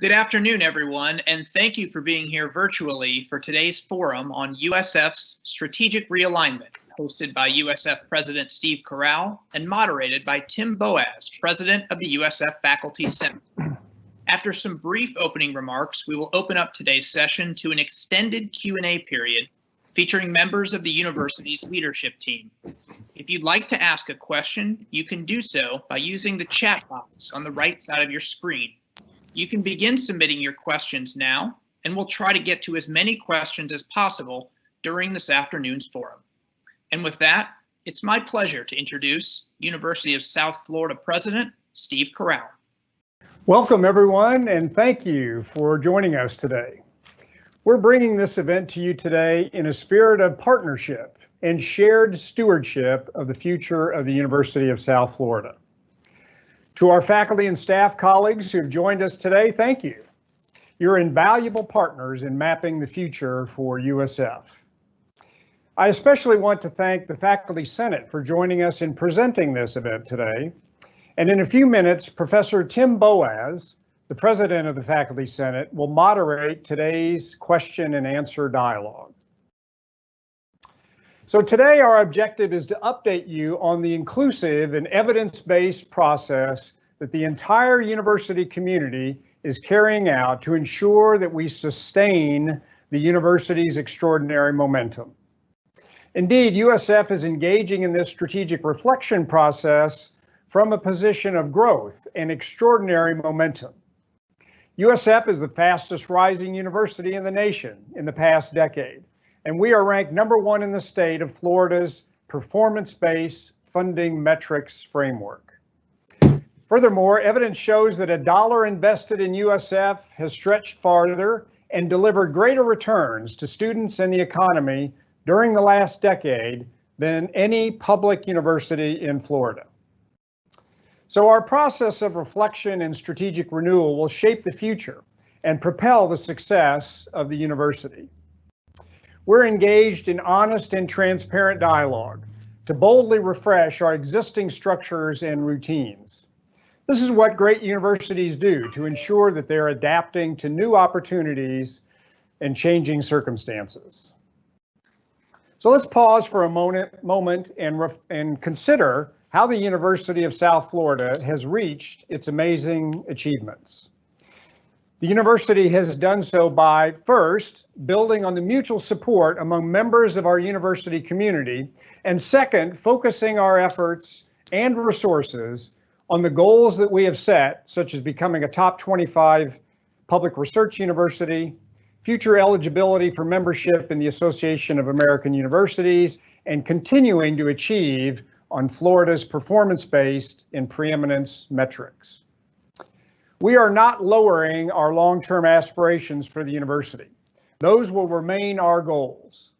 Good afternoon, everyone, and thank you for being here virtually for today's forum on USF's Strategic Realignment, hosted by USF President Steve Corral and moderated by Tim Boaz, President of the USF Faculty Senate. After some brief opening remarks, we will open up today's session to an extended Q&A period featuring members of the university's leadership team. If you'd like to ask a question, you can do so by using the chat box on the right side of your screen. You can begin submitting your questions now, and we'll try to get to as many questions as possible during this afternoon's forum. And with that, it's my pleasure to introduce University of South Florida President Steve Corral. Welcome, everyone, and thank you for joining us today. We're bringing this event to you today in a spirit of partnership and shared stewardship of the future of the University of South Florida. To our faculty and staff colleagues who have joined us today, thank you. You're invaluable partners in mapping the future for USF. I especially want to thank the Faculty Senate for joining us in presenting this event today. And in a few minutes, Professor Tim Boaz, the President of the Faculty Senate, will moderate today's question and answer dialogue. So today our objective is to update you on the inclusive and evidence-based process that the entire university community is carrying out to ensure that we sustain the university's extraordinary momentum. Indeed, USF is engaging in this strategic reflection process from a position of growth and extraordinary momentum. USF is the fastest rising university in the nation in the past decade, and we are ranked #1 in the state of Florida's performance-based funding metrics framework. Furthermore, evidence shows that $1 invested in USF has stretched farther and delivered greater returns to students and the economy during the last decade than any public university in Florida. So our process of reflection and strategic renewal will shape the future and propel the success of the university. We're engaged in honest and transparent dialogue to boldly refresh our existing structures and routines. This is what great universities do to ensure that they're adapting to new opportunities and changing circumstances. So let's pause for a moment and consider how the University of South Florida has reached its amazing achievements. The university has done so by, first, building on the mutual support among members of our university community, and second, focusing our efforts and resources on the goals that we have set, such as becoming a top 25 public research university, future eligibility for membership in the Association of American Universities, and continuing to achieve on Florida's performance-based and preeminence metrics. We are not lowering our long-term aspirations for the university. Those will remain our goals.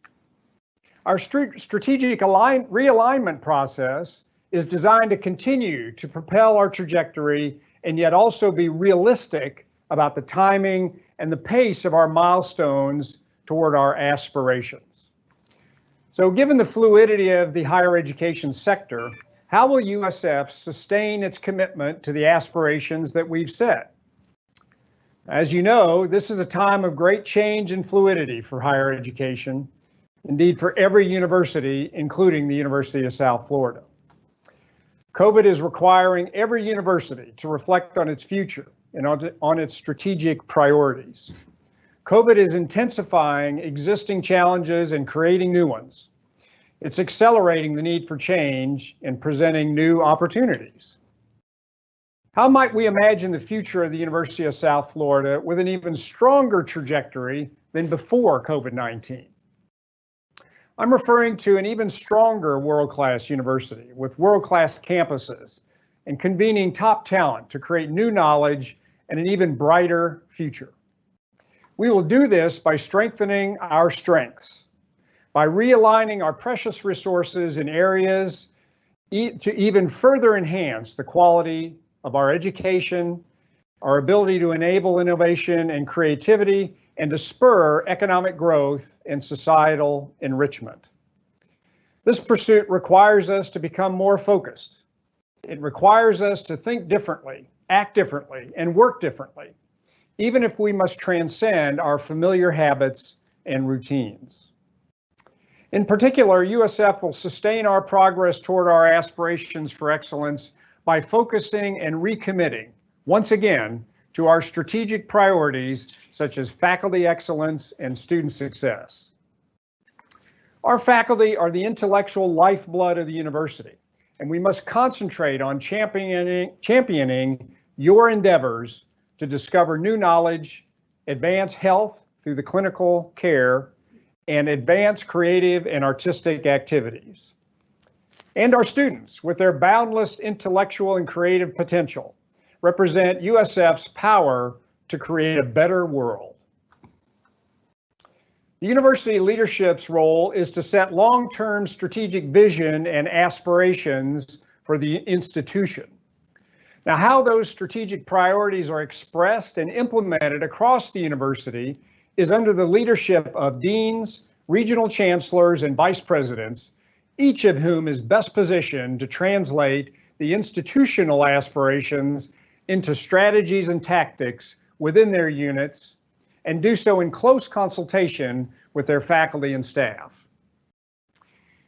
Our strategic realignment process is designed to continue to propel our trajectory and yet also be realistic about the timing and the pace of our milestones toward our aspirations. So given the fluidity of the higher education sector, how will USF sustain its commitment to the aspirations that we've set? As you know, this is a time of great change and fluidity for higher education, indeed for every university, including the University of South Florida. COVID is requiring every university to reflect on its future and on its strategic priorities. COVID is intensifying existing challenges and creating new ones. It's accelerating the need for change and presenting new opportunities. How might we imagine the future of the University of South Florida with an even stronger trajectory than before COVID-19? I'm referring to an even stronger world-class university with world-class campuses and convening top talent to create new knowledge and an even brighter future. We will do this by strengthening our strengths, by realigning our precious resources in areas to even further enhance the quality of our education, our ability to enable innovation and creativity, and to spur economic growth and societal enrichment. This pursuit requires us to become more focused. It requires us to think differently, act differently, and work differently. even if we must transcend our familiar habits and routines. In particular, USF will sustain our progress toward our aspirations for excellence by focusing and recommitting, once again, to our strategic priorities such as faculty excellence and student success. Our faculty are the intellectual lifeblood of the university, and we must concentrate on championing your endeavors to discover new knowledge, advance health through the clinical care, and advance creative and artistic activities. And our students, with their boundless intellectual and creative potential, represent USF's power to create a better world. The university leadership's role is to set long-term strategic vision and aspirations for the institution. Now, how those strategic priorities are expressed and implemented across the university is under the leadership of deans, regional chancellors, and vice presidents, each of whom is best positioned to translate the institutional aspirations into strategies and tactics within their units, and do so in close consultation with their faculty and staff.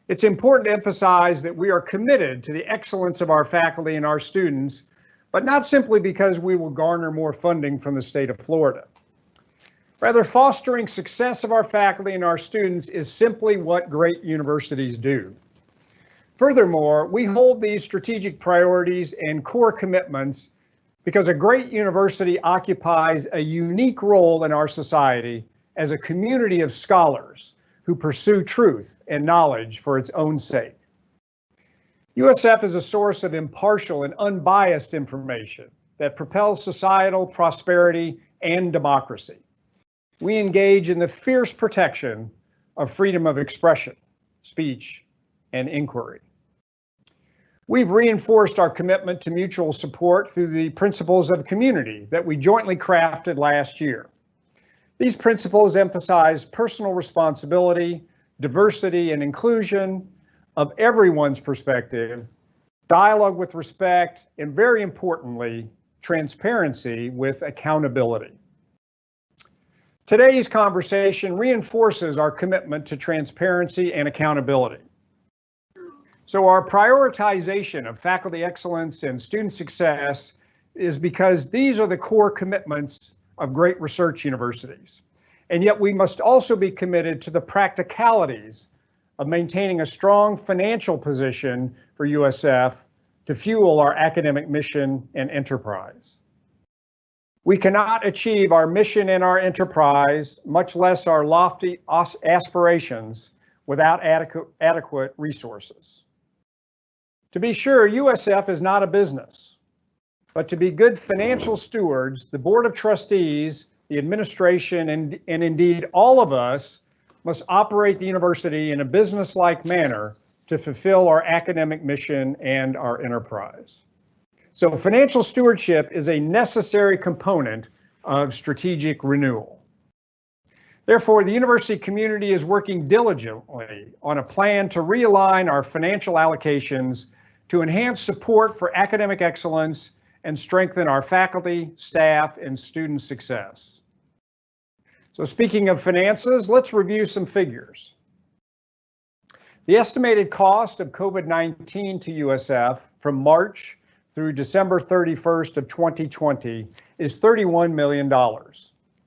It's important to emphasize that we are committed to the excellence of our faculty and our students, but not simply because we will garner more funding from the state of Florida. Rather, fostering success of our faculty and our students is simply what great universities do. Furthermore, we hold these strategic priorities and core commitments because a great university occupies a unique role in our society as a community of scholars who pursue truth and knowledge for its own sake. USF is a source of impartial and unbiased information that propels societal prosperity and democracy. We engage in the fierce protection of freedom of expression, speech, and inquiry. We've reinforced our commitment to mutual support through the principles of community that we jointly crafted last year. These principles emphasize personal responsibility, diversity and inclusion of everyone's perspective, dialogue with respect, and very importantly, transparency with accountability. Today's conversation reinforces our commitment to transparency and accountability. So our prioritization of faculty excellence and student success is because these are the core commitments of great research universities. And yet we must also be committed to the practicalities of maintaining a strong financial position for USF to fuel our academic mission and enterprise. We cannot achieve our mission and our enterprise, much less our lofty aspirations, without adequate resources. To be sure, USF is not a business, but to be good financial stewards, the Board of Trustees, the administration, and indeed all of us must operate the university in a business-like manner to fulfill our academic mission and our enterprise. So financial stewardship is a necessary component of strategic renewal. Therefore, the university community is working diligently on a plan to realign our financial allocations to enhance support for academic excellence and strengthen our faculty, staff, and student success. So speaking of finances, let's review some figures. The estimated cost of COVID-19 to USF from March through December 31st of 2020 is $31 million,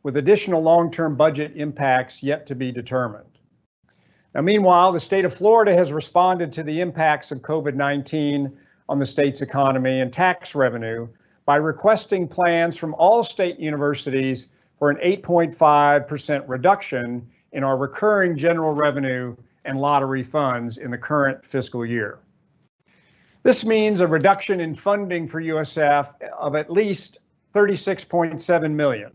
with additional long-term budget impacts yet to be determined. Now, meanwhile, the state of Florida has responded to the impacts of COVID-19 on the state's economy and tax revenue by requesting plans from all state universities for an 8.5% reduction in our recurring general revenue and lottery funds in the current fiscal year. This means a reduction in funding for USF of at least $36.7 million.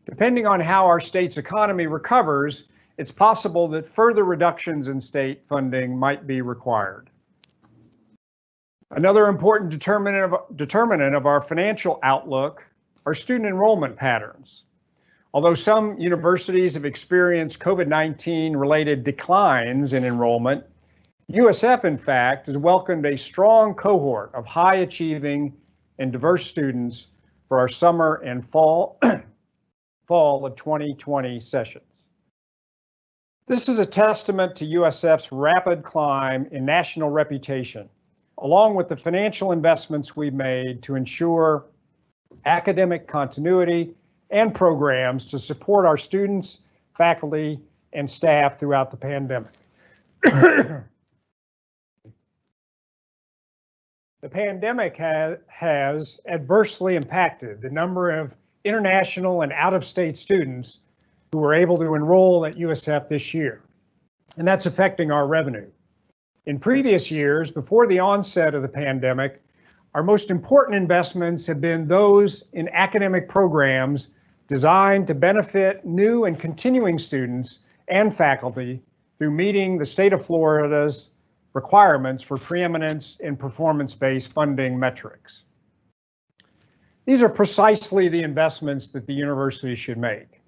Depending on how our state's economy recovers, it's possible that further reductions in state funding might be required. Another important determinant of our financial outlook are student enrollment patterns. Although some universities have experienced COVID-19 related declines in enrollment, USF, in fact, has welcomed a strong cohort of high achieving and diverse students for our summer and fall fall of 2020 sessions. This is a testament to USF's rapid climb in national reputation, along with the financial investments we've made to ensure academic continuity and programs to support our students, faculty, and staff throughout the pandemic. The pandemic has adversely impacted the number of international and out-of-state students who were able to enroll at USF this year, and that's affecting our revenue. In previous years, before the onset of the pandemic, our most important investments have been those in academic programs designed to benefit new and continuing students and faculty through meeting the state of Florida's requirements for preeminence in performance-based funding metrics. These are precisely the investments that the university should make.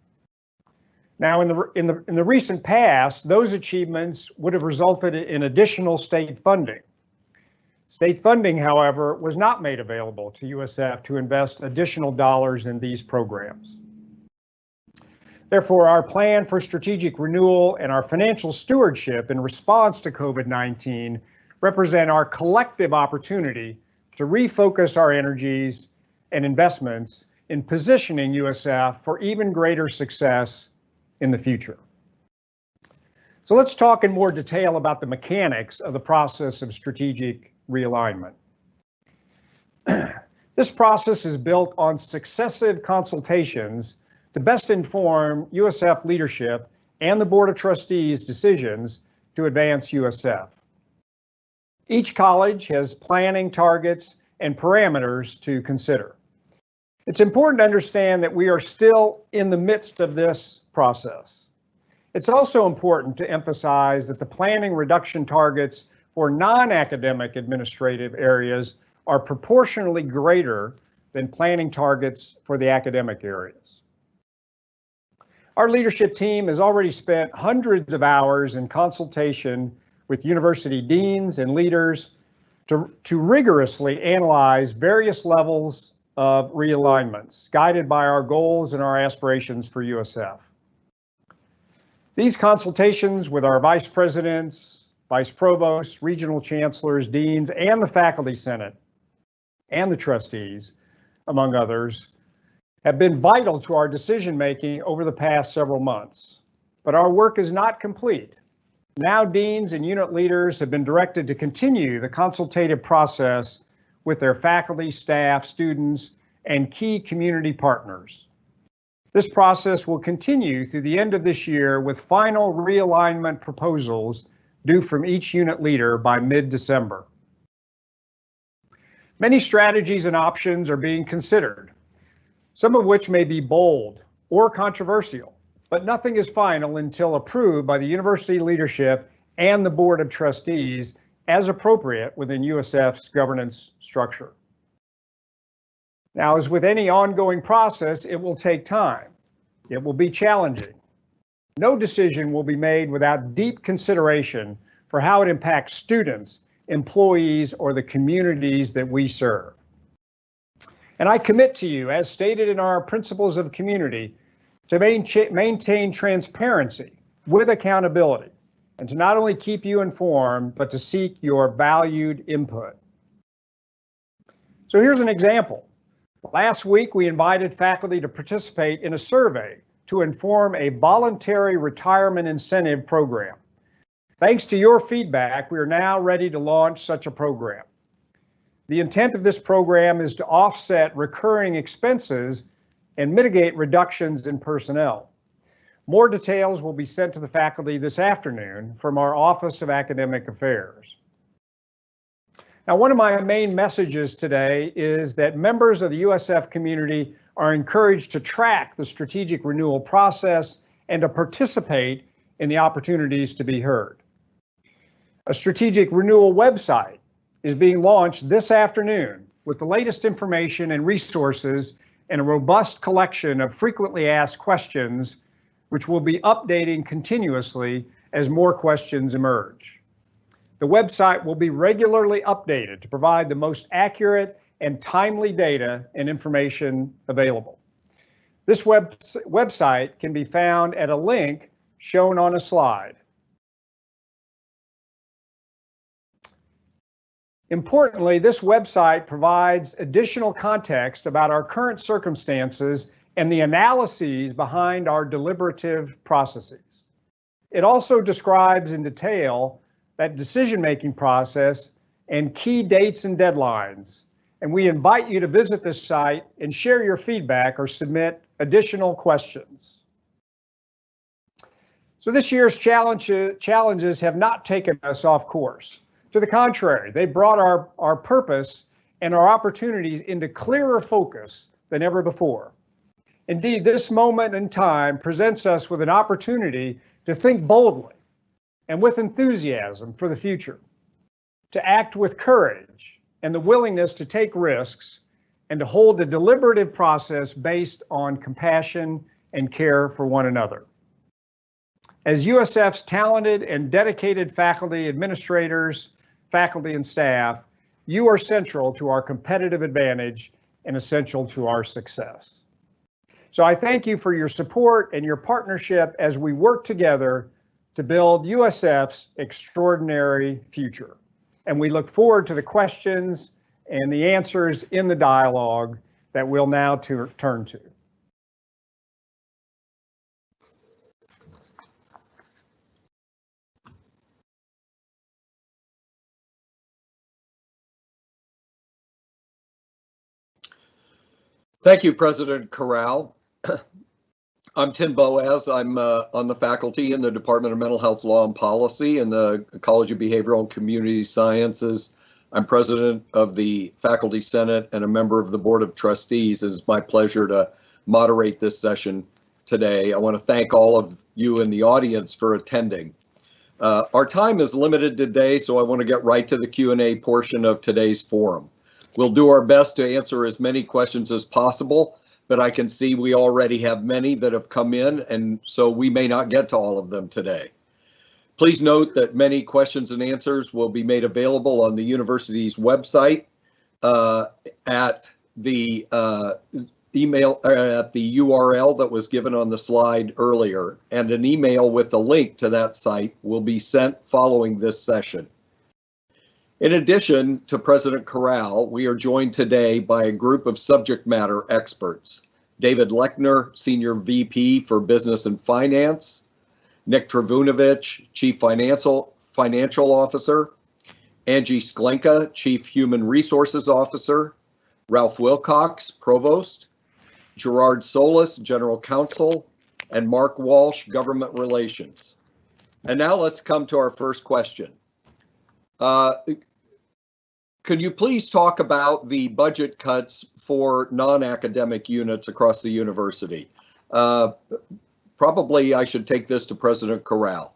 Now, in the recent past, those achievements would have resulted in additional state funding. State funding, however, was not made available to USF to invest additional dollars in these programs. Therefore, our plan for strategic renewal and our financial stewardship in response to COVID-19 represent our collective opportunity to refocus our energies and investments in positioning USF for even greater success in the future. So let's talk in more detail about the mechanics of the process of strategic realignment. This process is built on successive consultations to best inform USF leadership and the Board of Trustees' decisions to advance USF. Each college has planning targets and parameters to consider. It's important to understand that we are still in the midst of this process. It's also important to emphasize that the planning reduction targets for non-academic administrative areas are proportionally greater than planning targets for the academic areas. Our leadership team has already spent hundreds of hours in consultation with university deans and leaders to rigorously analyze various levels of realignments, guided by our goals and our aspirations for USF. These consultations with our vice presidents, vice provosts, regional chancellors, deans, and the faculty senate, and the trustees, among others, have been vital to our decision-making over the past several months. But our work is not complete. Now deans and unit leaders have been directed to continue the consultative process with their faculty, staff, students, and key community partners. This process will continue through the end of this year with final realignment proposals due from each unit leader by mid-December. Many strategies and options are being considered, some of which may be bold or controversial, but nothing is final until approved by the university leadership and the Board of Trustees as appropriate within USF's governance structure. Now, as with any ongoing process, it will take time. It will be challenging. No decision will be made without deep consideration for how it impacts students, employees, or the communities that we serve. And I commit to you, as stated in our principles of community, to maintain transparency with accountability, and to not only keep you informed, but to seek your valued input. So here's an example. Last week, we invited faculty to participate in a survey to inform a voluntary retirement incentive program. Thanks to your feedback, we are now ready to launch such a program. The intent of this program is to offset recurring expenses and mitigate reductions in personnel. More details will be sent to the faculty this afternoon from our Office of Academic Affairs. Now, one of my main messages today is that members of the USF community are encouraged to track the strategic renewal process and to participate in the opportunities to be heard. A strategic renewal website is being launched this afternoon with the latest information and resources and a robust collection of frequently asked questions, which will be updating continuously as more questions emerge. The website will be regularly updated to provide the most accurate and timely data and information available. This website can be found at a link shown on a slide. Importantly, this website provides additional context about our current circumstances and the analyses behind our deliberative processes. It also describes in detail that decision-making process and key dates and deadlines. And we invite you to visit this site and share your feedback or submit additional questions. So this year's challenges have not taken us off course. To the contrary, they brought our purpose and our opportunities into clearer focus than ever before. Indeed, this moment in time presents us with an opportunity to think boldly and with enthusiasm for the future, to act with courage and the willingness to take risks, and to hold a deliberative process based on compassion and care for one another. As USF's talented and dedicated faculty, administrators, faculty, and staff, you are central to our competitive advantage and essential to our success. So I thank you for your support and your partnership as we work together to build USF's extraordinary future. And we look forward to the questions and the answers in the dialogue that we'll now turn to. Thank you, President Corral. I'm Tim Boaz. I'm on the faculty in the Department of Mental Health Law and Policy in the College of Behavioral and Community Sciences. I'm president of the Faculty Senate and a member of the Board of Trustees. It's my pleasure to moderate this session today. I want to thank all of you in the audience for attending. Our time is limited today, so I want to get right to the Q&A portion of today's forum. We'll do our best to answer as many questions as possible, but I can see we already have many that have come in, and so we may not get to all of them today. Please note that many questions and answers will be made available on the university's website at the email at the URL that was given on the slide earlier, and an email with a link to that site will be sent following this session. In addition to President Corral, we are joined today by a group of subject matter experts. David Lechner, Senior VP for Business and Finance, Nick Trivunovich, Chief Financial Officer, Angie Sklenka, Chief Human Resources Officer, Ralph Wilcox, Provost, Gerard Solis, General Counsel, and Mark Walsh, Government Relations. And now let's come to our first question. Can you please talk about the budget cuts for non-academic units across the university? Probably I should take this to President Corral.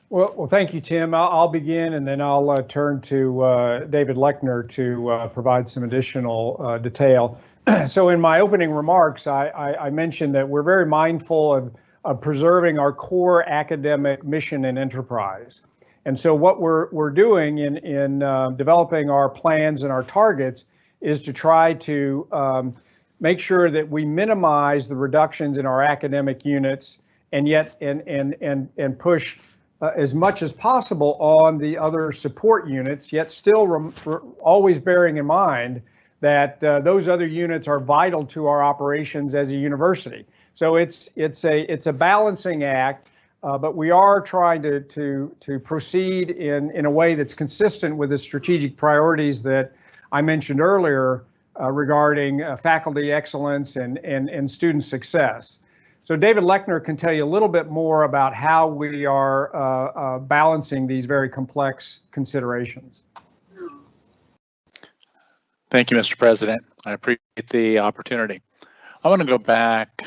Well, thank you, Tim. I'll begin, and then I'll turn to David Lechner to provide some additional detail. So in my opening remarks, I mentioned that we're very mindful of preserving our core academic mission and enterprise. And so what we're doing in developing our plans and our targets is to try to make sure that we minimize the reductions in our academic units, and yet and push as much as possible on the other support units, yet still always bearing in mind that those other units are vital to our operations as a university. So it's a balancing act. But we are trying to proceed in a way that's consistent with the strategic priorities that I mentioned earlier regarding faculty excellence and student success. So David Lechner can tell you a little bit more about how we are balancing these very complex considerations. Thank you, Mr. President. I appreciate the opportunity. I want to go back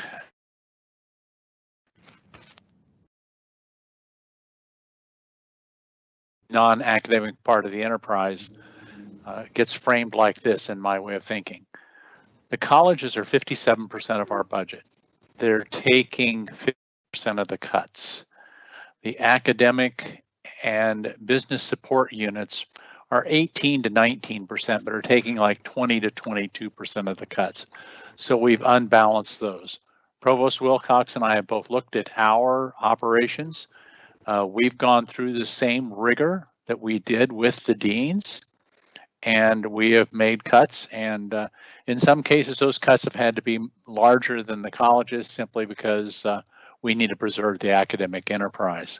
non-academic part of the enterprise gets framed like this in my way of thinking. The colleges are 57% of our budget. They're taking 50% of the cuts. The academic and business support units are 18 to 19%, but are taking like 20 to 22% of the cuts. So we've unbalanced those. Provost Wilcox and I have both looked at our operations. We've gone through the same rigor that we did with the deans, and we have made cuts. And in some cases, those cuts have had to be larger than the colleges simply because we need to preserve the academic enterprise.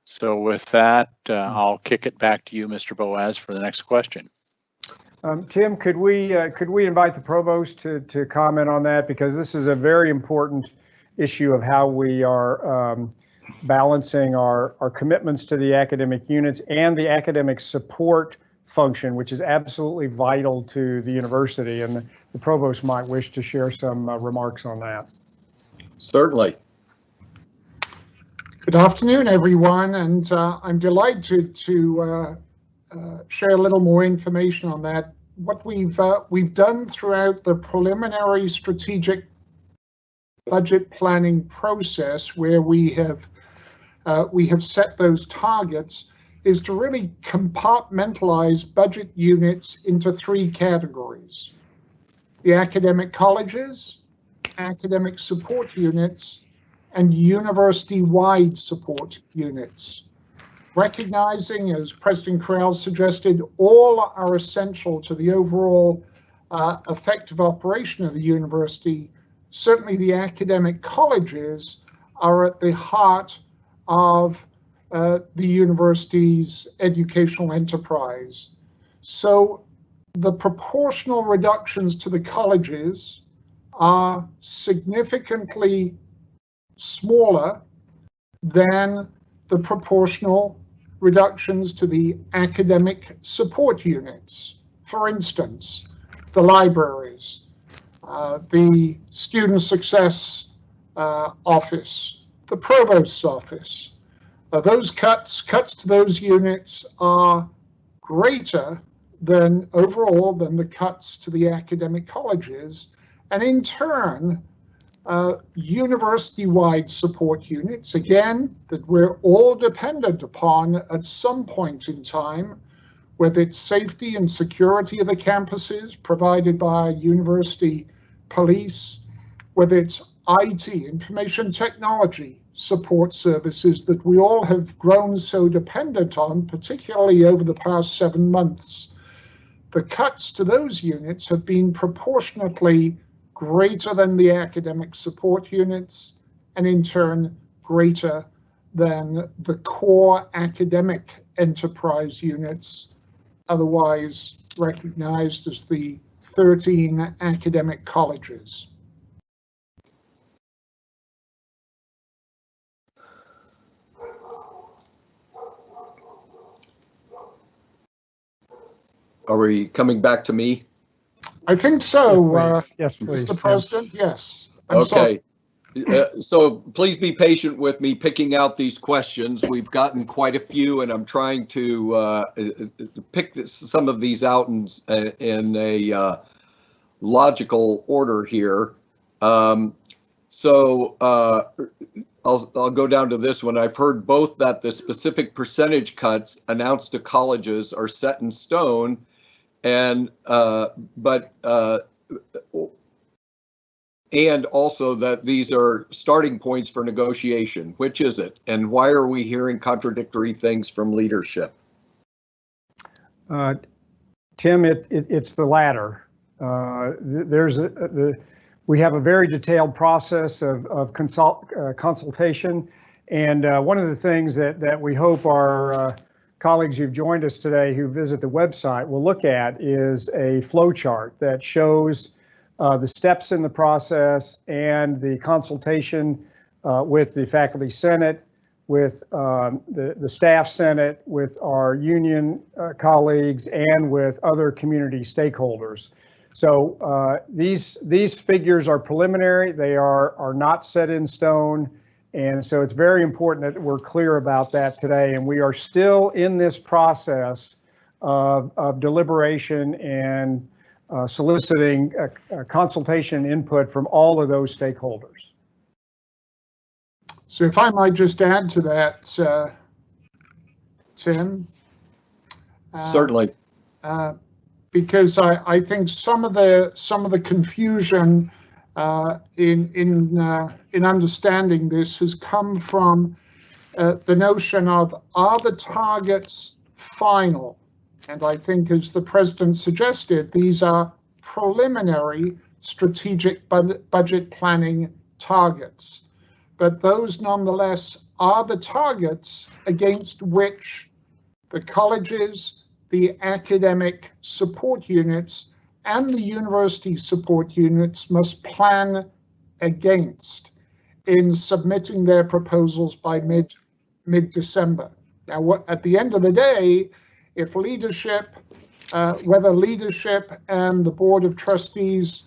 So with that, I'll kick it back to you, Mr. Boaz, for the next question. Tim, could we invite the provost to comment on that, because this is a very important issue of how we are balancing our commitments to the academic units and the academic support function, which is absolutely vital to the university, and the provost might wish to share some remarks on that. Certainly. Good afternoon, everyone, and I'm delighted to share a little more information on that. What we've done throughout the preliminary strategic budget planning process, where we have set those targets, is to really compartmentalize budget units into 3 categories: the academic colleges, academic support units, and university-wide support units. Recognizing, as President Corral suggested, all are essential to the overall effective operation of the university, certainly the academic colleges are at the heart of the university's educational enterprise. So the proportional reductions to the colleges are significantly smaller than the proportional reductions to the academic support units. For instance, the libraries, the student success office, the provost's office. Those cuts to those units are greater than overall than the cuts to the academic colleges, and in turn, university-wide support units, again, that we're all dependent upon at some point in time, whether it's safety and security of the campuses provided by university police, whether it's IT, information technology support services that we all have grown so dependent on, particularly over the past 7 months. The cuts to those units have been proportionately greater than the academic support units, and in turn greater than the core academic enterprise units, otherwise recognized as the 13 academic colleges. Are we coming back to me? I think so. Yes, please. Mr. President, yes. Okay. So please be patient with me picking out these questions. We've gotten quite a few, and I'm trying to pick some of these out in a logical order here. I'll go down to this one. I've heard both that the specific percentage cuts announced to colleges are set in stone, and also that these are starting points for negotiation. Which is it, and why are we hearing contradictory things from leadership? Tim, it's the latter. We have a very detailed process of consultation, and one of the things that we hope our colleagues who've joined us today who visit the website will look at is a flow chart that shows the steps in the process and the consultation with the faculty senate, with the staff senate, with our union colleagues, and with other community stakeholders. So these figures are preliminary. They are not set in stone. And so it's very important that we're clear about that today. And we are still in this process of deliberation and soliciting consultation input from all of those stakeholders. So if I might just add to that, Tim. Certainly. Because I think some of the confusion in understanding this has come from the notion of, are the targets final? And I think, as the President suggested, these are preliminary strategic budget planning targets. But those nonetheless are the targets against which the colleges, the academic support units, and the university support units must plan against in submitting their proposals by mid-December. Now, at the end of the day, if leadership, whether leadership and the Board of Trustees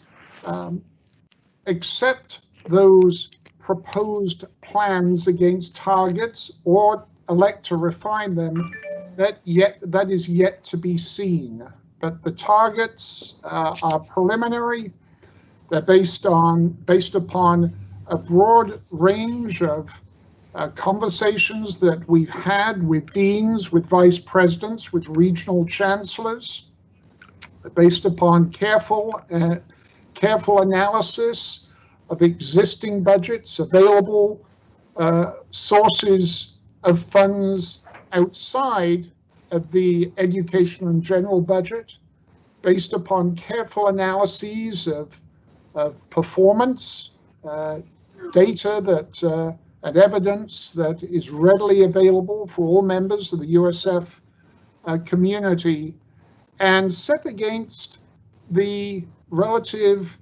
accept those proposed plans against targets or elect to refine them, that is yet to be seen. But the targets are preliminary. They're based upon a broad range of conversations that we've had with deans, with vice presidents, with regional chancellors, based upon careful analysis of existing budgets, available sources of funds outside of the education and general budget, based upon careful analyses of performance, data and evidence that is readily available for all members of the USF community, and set against the relative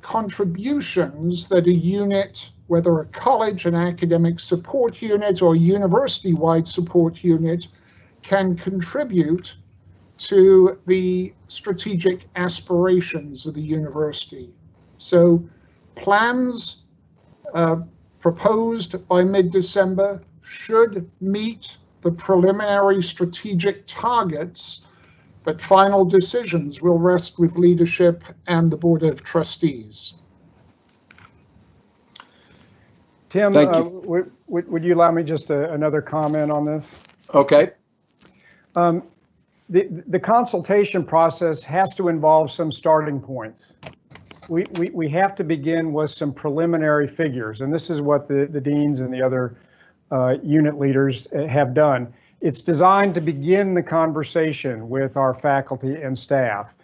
contributions that a unit, whether a college, an academic support unit, or university-wide support unit, can contribute to the strategic aspirations of the university. So plans proposed by mid-December should meet the preliminary strategic targets, but final decisions will rest with leadership and the Board of Trustees. Tim, Thank you. would you allow me just another comment on this? Okay. The consultation process has to involve some starting points. We have to begin with some preliminary figures, and this is what the deans and the other unit leaders have done. It's designed to begin the conversation with our faculty and staff.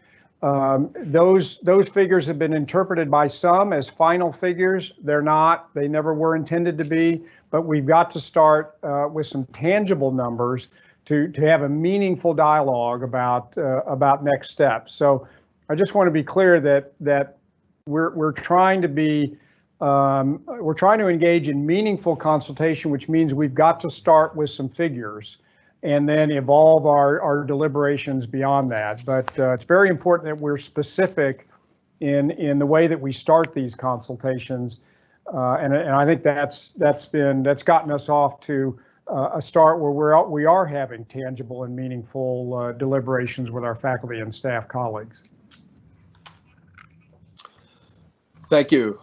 Those figures have been interpreted by some as final figures. They're not. They never were intended to be, but we've got to start with some tangible numbers to have a meaningful dialogue about next steps. So I just want to be clear that we're trying to engage in meaningful consultation, which means we've got to start with some figures and then evolve our deliberations beyond that. But it's very important that we're specific in the way that we start these consultations, and I think that's gotten us off to a start where we are having tangible and meaningful deliberations with our faculty and staff colleagues. Thank you.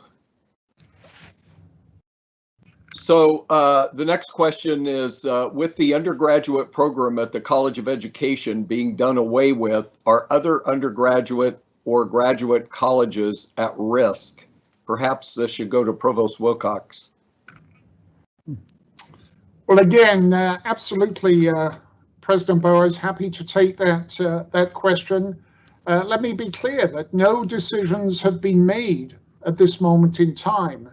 So the next question is, with the undergraduate program at the College of Education being done away with, are other undergraduate or graduate colleges at risk? Perhaps this should go to Provost Wilcox. Well, again, absolutely, President Boas, happy to take that question. Let me be clear that no decisions have been made at this moment in time.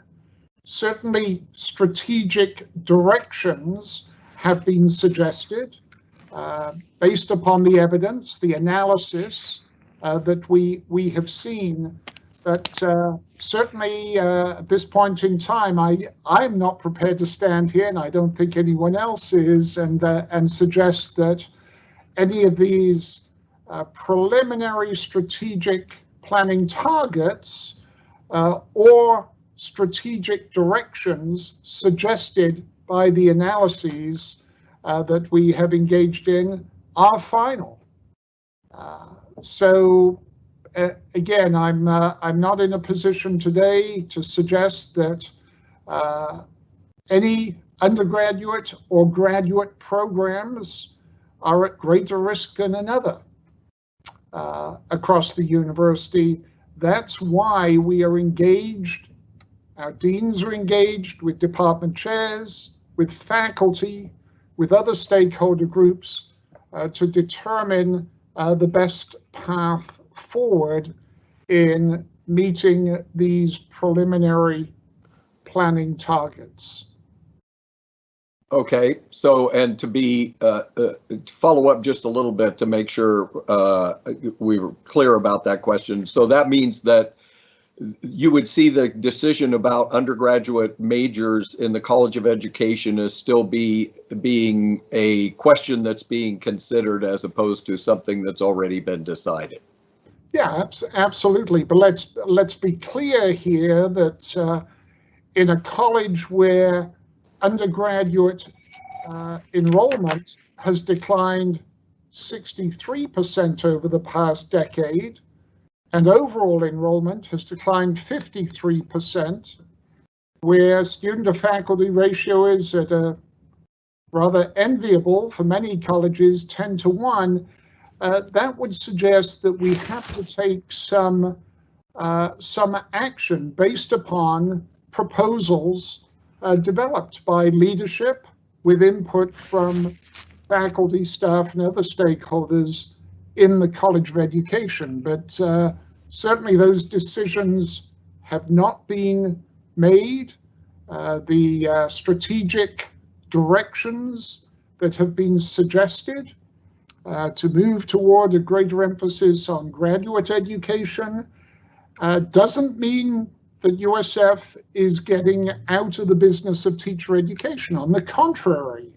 Certainly, strategic directions have been suggested based upon the evidence, the analysis that we have seen. But certainly, at this point in time, I'm not prepared to stand here, and I don't think anyone else is, and suggest that any of these preliminary strategic planning targets or strategic directions suggested by the analyses that we have engaged in are final. So again, I'm not in a position today to suggest that any undergraduate or graduate programs are at greater risk than another across the university. That's why we are engaged, our deans are engaged with department chairs, with faculty, with other stakeholder groups to determine the best path forward in meeting these preliminary planning targets. Okay, so, and to be to follow up just a little bit to make sure we were clear about that question. So that means that you would see the decision about undergraduate majors in the College of Education as still being a question that's being considered as opposed to something that's already been decided. Yeah, absolutely. But let's be clear here that in a college where undergraduate enrollment has declined 63% over the past decade, and overall enrollment has declined 53%, where student to faculty ratio is at a rather enviable, for many colleges, 10 to 1, that would suggest that we have to take some action based upon proposals developed by leadership with input from faculty, staff, and other stakeholders in the College of Education. But certainly those decisions have not been made. The strategic directions that have been suggested to move toward a greater emphasis on graduate education doesn't mean that USF is getting out of the business of teacher education. On the contrary,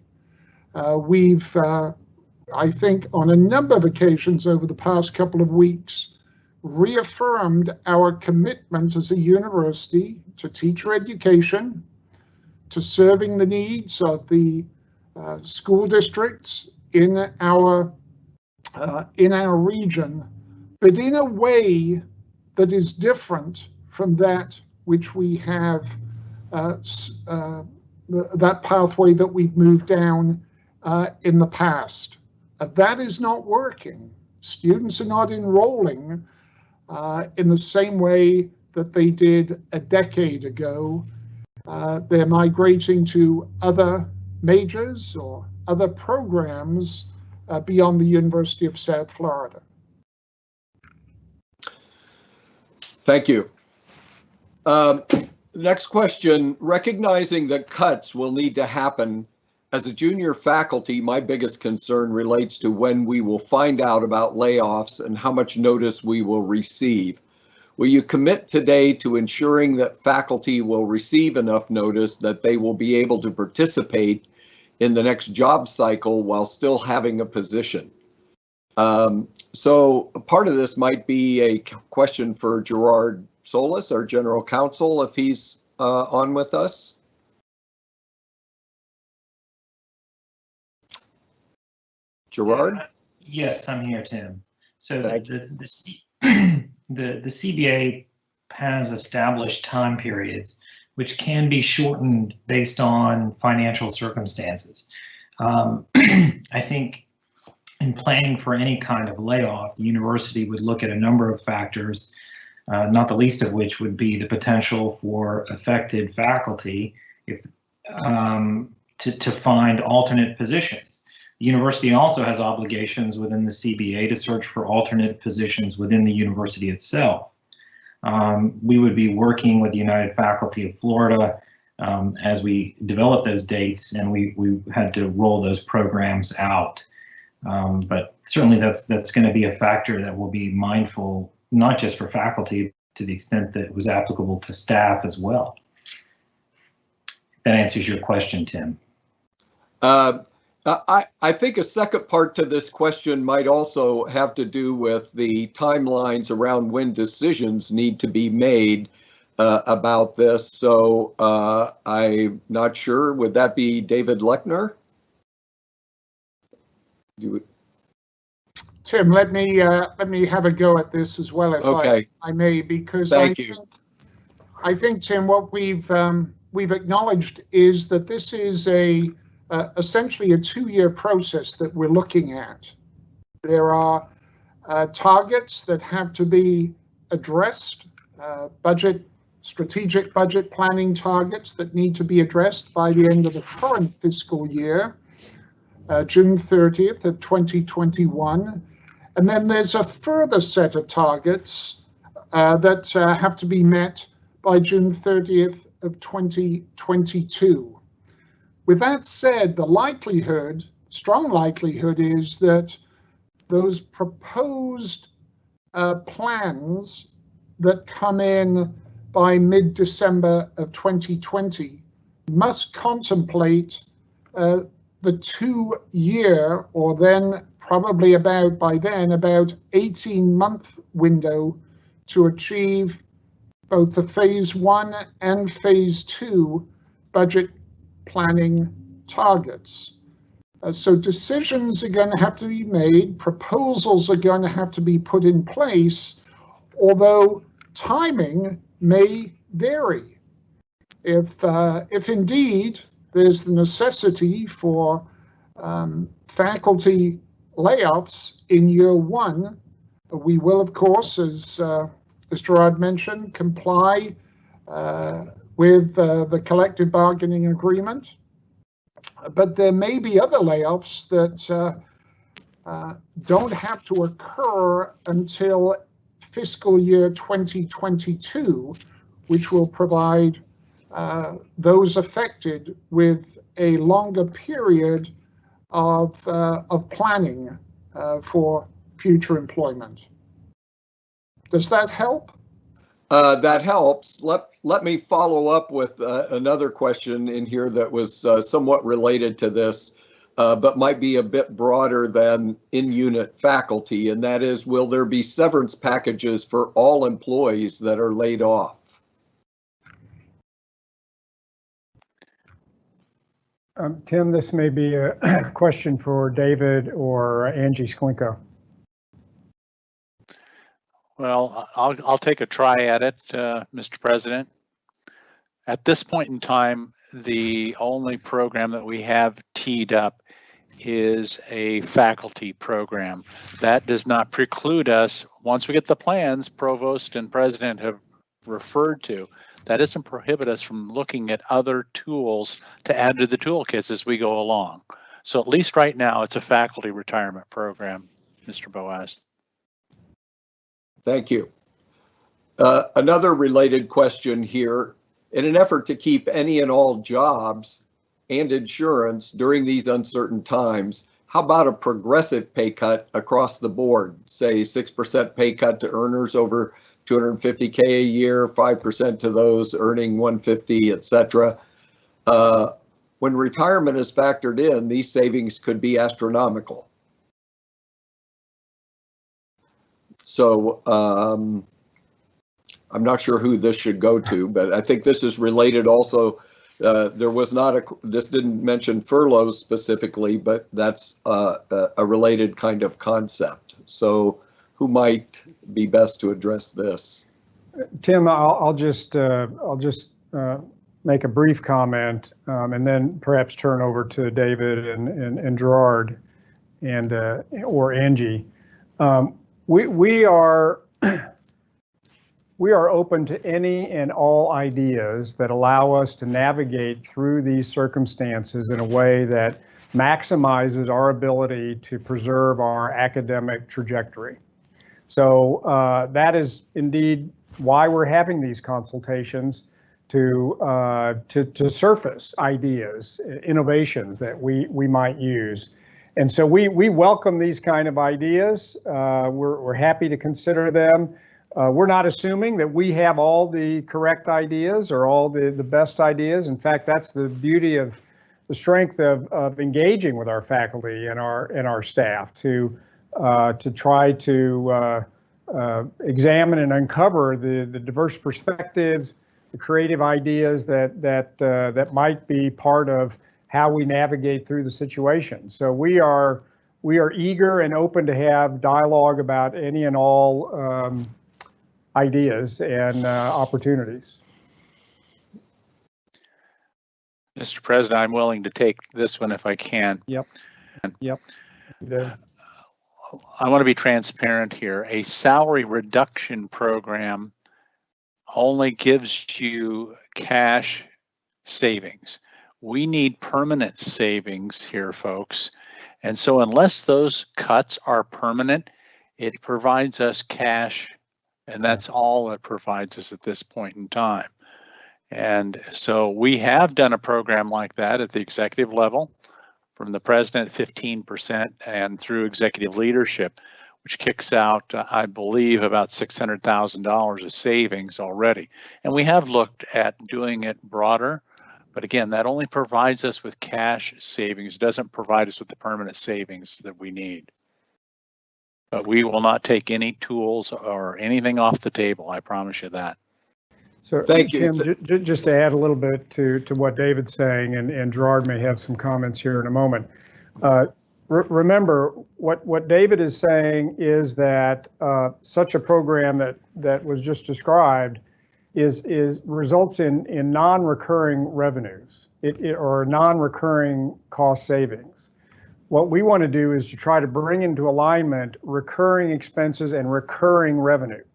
we've, I think, on a number of occasions over the past couple of weeks, reaffirmed our commitment as a university to teacher education, to serving the needs of the school districts in our region, but in a way that is different from that which we have, that pathway that we've moved down in the past. That is not working. Students are not enrolling in the same way that they did a decade ago. They're migrating to other majors or other programs beyond the University of South Florida. Thank you. Next question, recognizing that cuts will need to happen, as a junior faculty, my biggest concern relates to when we will find out about layoffs and how much notice we will receive. Will you commit today to ensuring that faculty will receive enough notice that they will be able to participate in the next job cycle while still having a position? So part of this might be a question for Gerard Solis, our general counsel, if he's on with us. Gerard? Yes, I'm here, Tim. So the CBA has established time periods which can be shortened based on financial circumstances. I think in planning for any kind of layoff, the university would look at a number of factors, not the least of which would be the potential for affected faculty to find alternate positions. The university also has obligations within the CBA to search for alternate positions within the university itself. We would be working with the United Faculty of Florida as we develop those dates, and we had to roll those programs out. But certainly that's going to be a factor that will be mindful, not just for faculty, to the extent that it was applicable to staff as well. That answers your question, Tim. I think a second part to this question might also have to do with the timelines around when decisions need to be made about this. So I'm not sure. Would that be David Lechner? Tim, let me have a go at this as well, if I may, because I think, Tim, what we've acknowledged is that this is essentially a 2-year process that we're looking at. There are targets that have to be addressed, strategic budget planning targets that need to be addressed by the end of the current fiscal year, June 30th of 2021. And then there's a further set of targets that have to be met by June 30th of 2022. With that said, the likelihood, strong likelihood, is that those proposed plans that come in by mid-December of 2020 must contemplate the 2-year, or then probably about 18-month window to achieve both the phase 1 and phase 2 budget planning targets. So decisions are going to have to be made, proposals are going to have to be put in place, although timing may vary. If indeed there's the necessity for faculty layoffs in year 1, we will, of course, as Gerard mentioned, comply with the collective bargaining agreement. But there may be other layoffs that don't have to occur until fiscal year 2022, which will provide those affected with a longer period of planning for future employment. Does that help? That helps. Let me follow up with another question in here that was somewhat related to this, but might be a bit broader than in-unit faculty, and that is, will there be severance packages for all employees that are laid off? Tim, this may be a question for David or Angie Sklinko. Well, I'll take a try at it, Mr. President. At this point in time, the only program that we have teed up is a faculty program. That does not preclude us, once we get the plans Provost and President have referred to, that doesn't prohibit us from looking at other tools to add to the toolkits as we go along. So at least right now, it's a faculty retirement program, Mr. Boas. Thank you. Another related question here. In an effort to keep any and all jobs and insurance during these uncertain times, how about a progressive pay cut across the board? Say 6% pay cut to earners over $250K a year, 5% to those earning $150, etc. When retirement is factored in, these savings could be astronomical. So I'm not sure who this should go to, but I think this is related also. There was not this didn't mention furloughs specifically, but that's a related kind of concept. So who might be best to address this? Tim, I'll just make a brief comment and then perhaps turn over to David and Gerard and or Angie. We are open to any and all ideas that allow us to navigate through these circumstances in a way that maximizes our ability to preserve our academic trajectory. So that is indeed why we're having these consultations to surface ideas, innovations that we might use. And so we welcome these kind of ideas. We're happy to consider them. We're not assuming that we have all the correct ideas or all the best ideas. In fact, that's the beauty of the strength of engaging with our faculty and our staff to try to examine and uncover the diverse perspectives, the creative ideas that might be part of how we navigate through the situation. So we are eager and open to have dialogue about any and all ideas and opportunities. Mr. President, I'm willing to take this one if I can. Yep. I want to be transparent here. A salary reduction program only gives you cash savings. We need permanent savings here, folks. And so unless those cuts are permanent, it provides us cash, and that's all it provides us at this point in time. And so we have done a program like that at the executive level, from the president 15% and through executive leadership, which kicks out, I believe, about $600,000 of savings already. And we have looked at doing it broader, but again, that only provides us with cash savings, doesn't provide us with the permanent savings that we need. But we will not take any tools or anything off the table, I promise you that. So Thank you. Tim, just to add a little bit to what David's saying, and Gerard may have some comments here in a moment. Remember, what David is saying is that such a program that was just described results in non-recurring revenues or non-recurring cost savings. What we want to do is to try to bring into alignment recurring expenses and recurring revenues.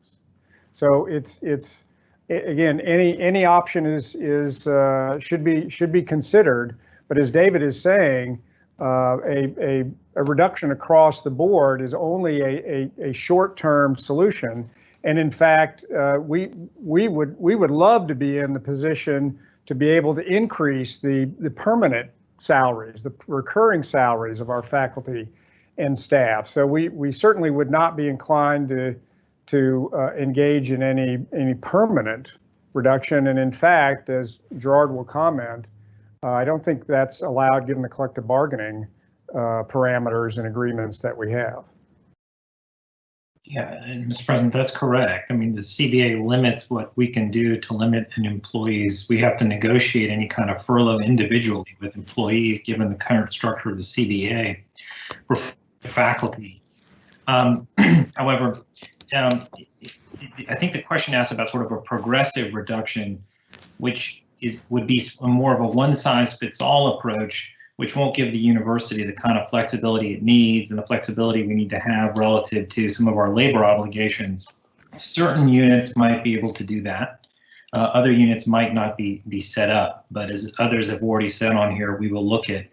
So it's again, any option should be considered, but as David is saying, a reduction across the board is only a short-term solution. And in fact, we would love to be in the position to be able to increase the permanent salaries, the recurring salaries of our faculty and staff. So we certainly would not be inclined to engage in any permanent reduction. And in fact, as Gerard will comment, I don't think that's allowed given the collective bargaining parameters and agreements that we have. Yeah, and Mr. President, that's correct. I mean, the CBA limits what we can do to limit an employee's. We have to negotiate any kind of furlough individually with employees, given the current structure of the CBA for faculty. However, I think the question asked about sort of a progressive reduction, which would be more of a one-size-fits-all approach, which won't give the university the kind of flexibility it needs and the flexibility we need to have relative to some of our labor obligations. Certain units might be able to do that. Other units might not be set up, but as others have already said on here, we will look at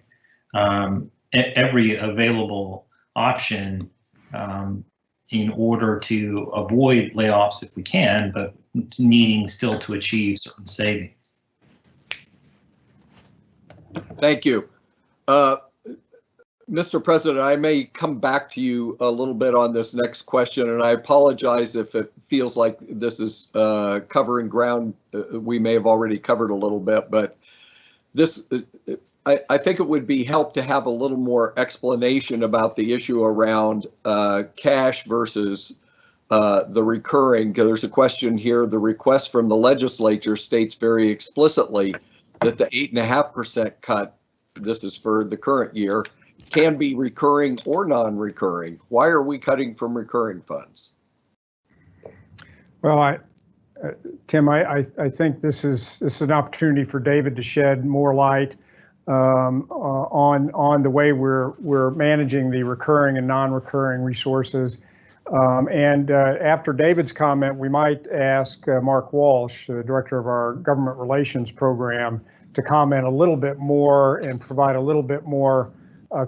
every available option in order to avoid layoffs if we can, but needing still to achieve certain savings. Thank you. Mr. President, I may come back to you a little bit on this next question, and I apologize if it feels like this is covering ground we may have already covered a little bit, but this, I think it would be helped to have a little more explanation about the issue around cash versus the recurring. There's a question here. The request from the legislature states very explicitly that the 8.5% cut, this is for the current year, can be recurring or non-recurring. Why are we cutting from recurring funds? Well, Tim, I think this is an opportunity for David to shed more light on the way we're managing the recurring and non-recurring resources. And after David's comment, we might ask Mark Walsh, the director of our government relations program, to comment a little bit more and provide a little bit more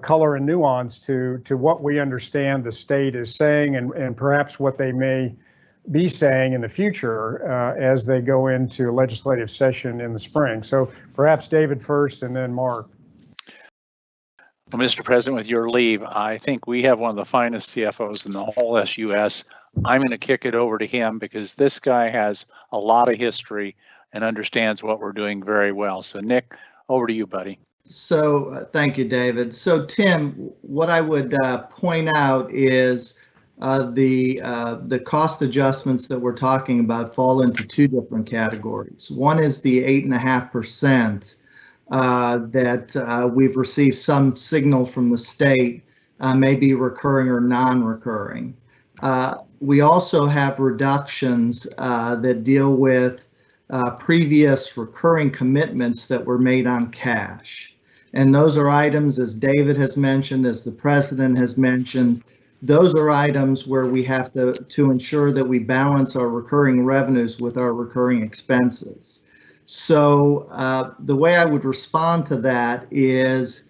color and nuance to what we understand the state is saying and perhaps what they may be saying in the future as they go into legislative session in the spring. So perhaps David first and then Mark. Well, Mr. President, with your leave, I think we have one of the finest CFOs in the whole SUS. I'm going to kick it over to him because this guy has a lot of history and understands what we're doing very well. So Nick, over to you, buddy. So thank you, David. So Tim, what I would point out is the cost adjustments that we're talking about fall into two different categories. One is the 8.5% that we've received some signal from the state may be recurring or non-recurring. We also have reductions that deal with previous recurring commitments that were made on cash. And those are items, as David has mentioned, as the president has mentioned, those are items where we have to ensure that we balance our recurring revenues with our recurring expenses. So the way I would respond to that is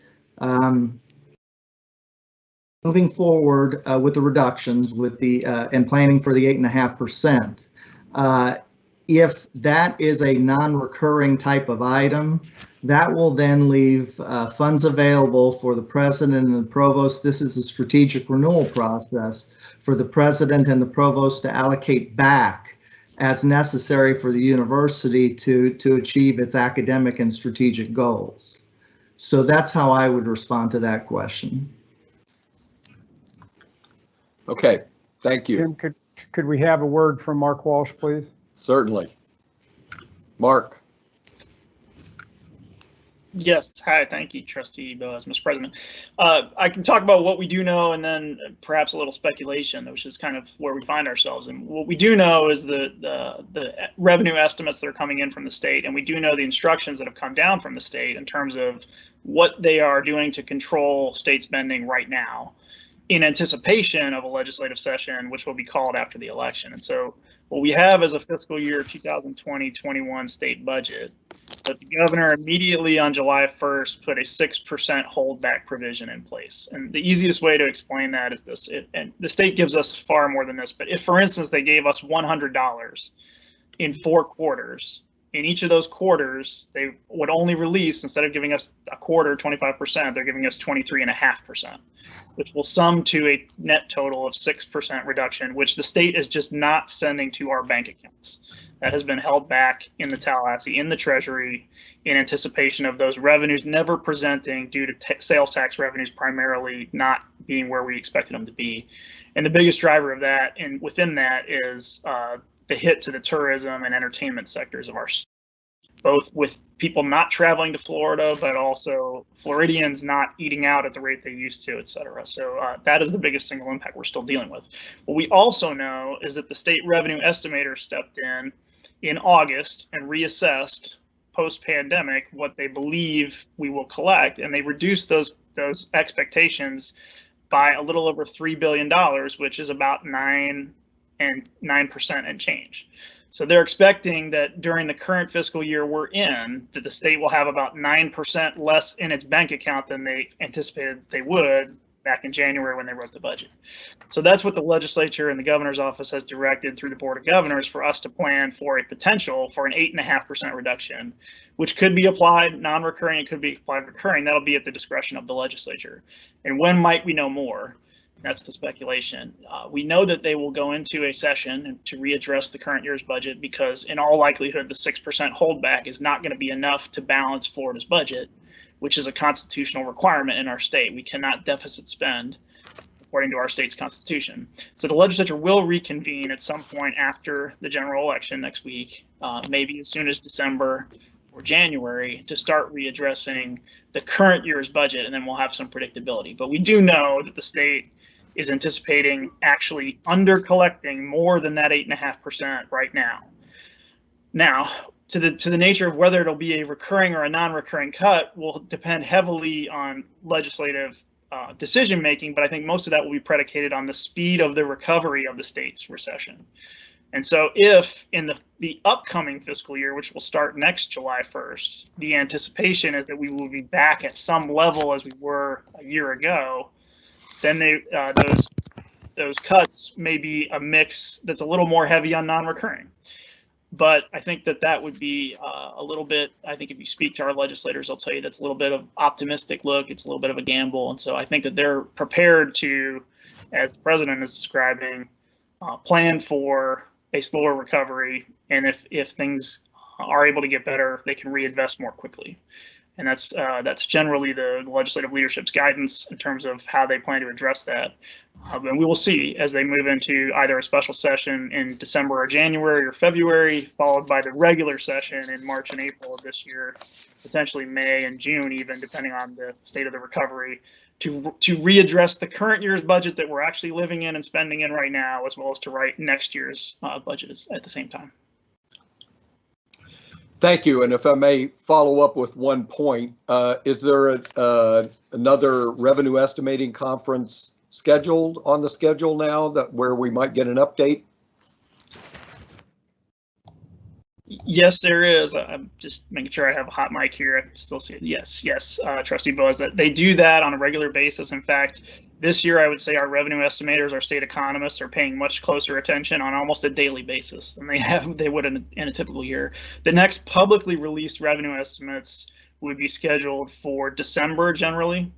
moving forward with the reductions with the and planning for the 8.5%. If that is a non-recurring type of item, that will then leave funds available for the president and the provost. This is a strategic renewal process for the president and the provost to allocate back as necessary for the university to achieve its academic and strategic goals. So that's how I would respond to that question. Okay, thank you. Tim, could we have a word from Mark Walsh, please? Certainly. Mark. Yes. Hi. Thank you, Trustee Boaz, Mr. President. I can talk about what we do know and then perhaps a little speculation, which is kind of where we find ourselves. And what we do know is the revenue estimates that are coming in from the state, and we do know the instructions that have come down from the state in terms of what they are doing to control state spending right now in anticipation of a legislative session, which will be called after the election. And so what we have is a fiscal year 2020-21 state budget that the governor immediately on July 1st put a 6% holdback provision in place. And the easiest way to explain that is this, and the state gives us far more than this, but if, for instance, they gave us $100 in 4 quarters, in each of those quarters, they would only release, instead of giving us a quarter, 25%, they're giving us 23.5%, which will sum to a net total of 6% reduction, which the state is just not sending to our bank accounts. That has been held back in the Tallahassee, in the Treasury, in anticipation of those revenues never presenting due to sales tax revenues primarily not being where we expected them to be. And the biggest driver of that, and within that, is the hit to the tourism and entertainment sectors of our state, both with people not traveling to Florida, but also Floridians not eating out at the rate they used to, et cetera. So that is the biggest single impact we're still dealing with. What we also know is that the state revenue estimator stepped in August and reassessed post-pandemic what they believe we will collect, and they reduced those expectations by a little over $3 billion, which is about 9% and change. So they're expecting that during the current fiscal year we're in, that the state will have about 9% less in its bank account than they anticipated they would back in January when they wrote the budget. So that's what the legislature and the governor's office has directed through the Board of Governors for us to plan for a potential for an 8.5% reduction, which could be applied non-recurring, it could be applied recurring. That'll be at the discretion of the legislature. And when might we know more? That's the speculation. We know that they will go into a session to readdress the current year's budget because in all likelihood, the 6% holdback is not going to be enough to balance Florida's budget, which is a constitutional requirement in our state. We cannot deficit spend according to our state's constitution. So the legislature will reconvene at some point after the general election next week, maybe as soon as December or January, to start readdressing the current year's budget, and then we'll have some predictability. But we do know that the state is anticipating actually under collecting more than that 8.5% right now. Now, to the nature of whether it'll be a recurring or a non-recurring cut will depend heavily on legislative decision making, but I think most of that will be predicated on the speed of the recovery of the state's recession. And so if in the upcoming fiscal year, which will start next July 1st, the anticipation is that we will be back at some level as we were a year ago, then those cuts may be a mix that's a little more heavy on non-recurring. But I think that would be a little bit, I think if you speak to our legislators, they'll tell you that's a little bit of optimistic look. It's a little bit of a gamble. And so I think that they're prepared to, as the president is describing, plan for a slower recovery. And if things are able to get better, they can reinvest more quickly. And that's generally the legislative leadership's guidance in terms of how they plan to address that. And we will see as they move into either a special session in December or January or February, followed by the regular session in March and April of this year, potentially May and June even, depending on the state of the recovery, to readdress the current year's budget that we're actually living in and spending in right now, as well as to write next year's budget at the same time. Thank you. And if I may follow up with one point, is there another revenue estimating conference scheduled on the schedule now that where we might get an update? Yes, there is. I'm just making sure I have a hot mic here. I can still see it. Yes, Trustee Boas, that they do that on a regular basis. In fact, this year I would say our revenue estimators, our state economists, are paying much closer attention on almost a daily basis than they would in a typical year. The next publicly released revenue estimates would be scheduled for December generally,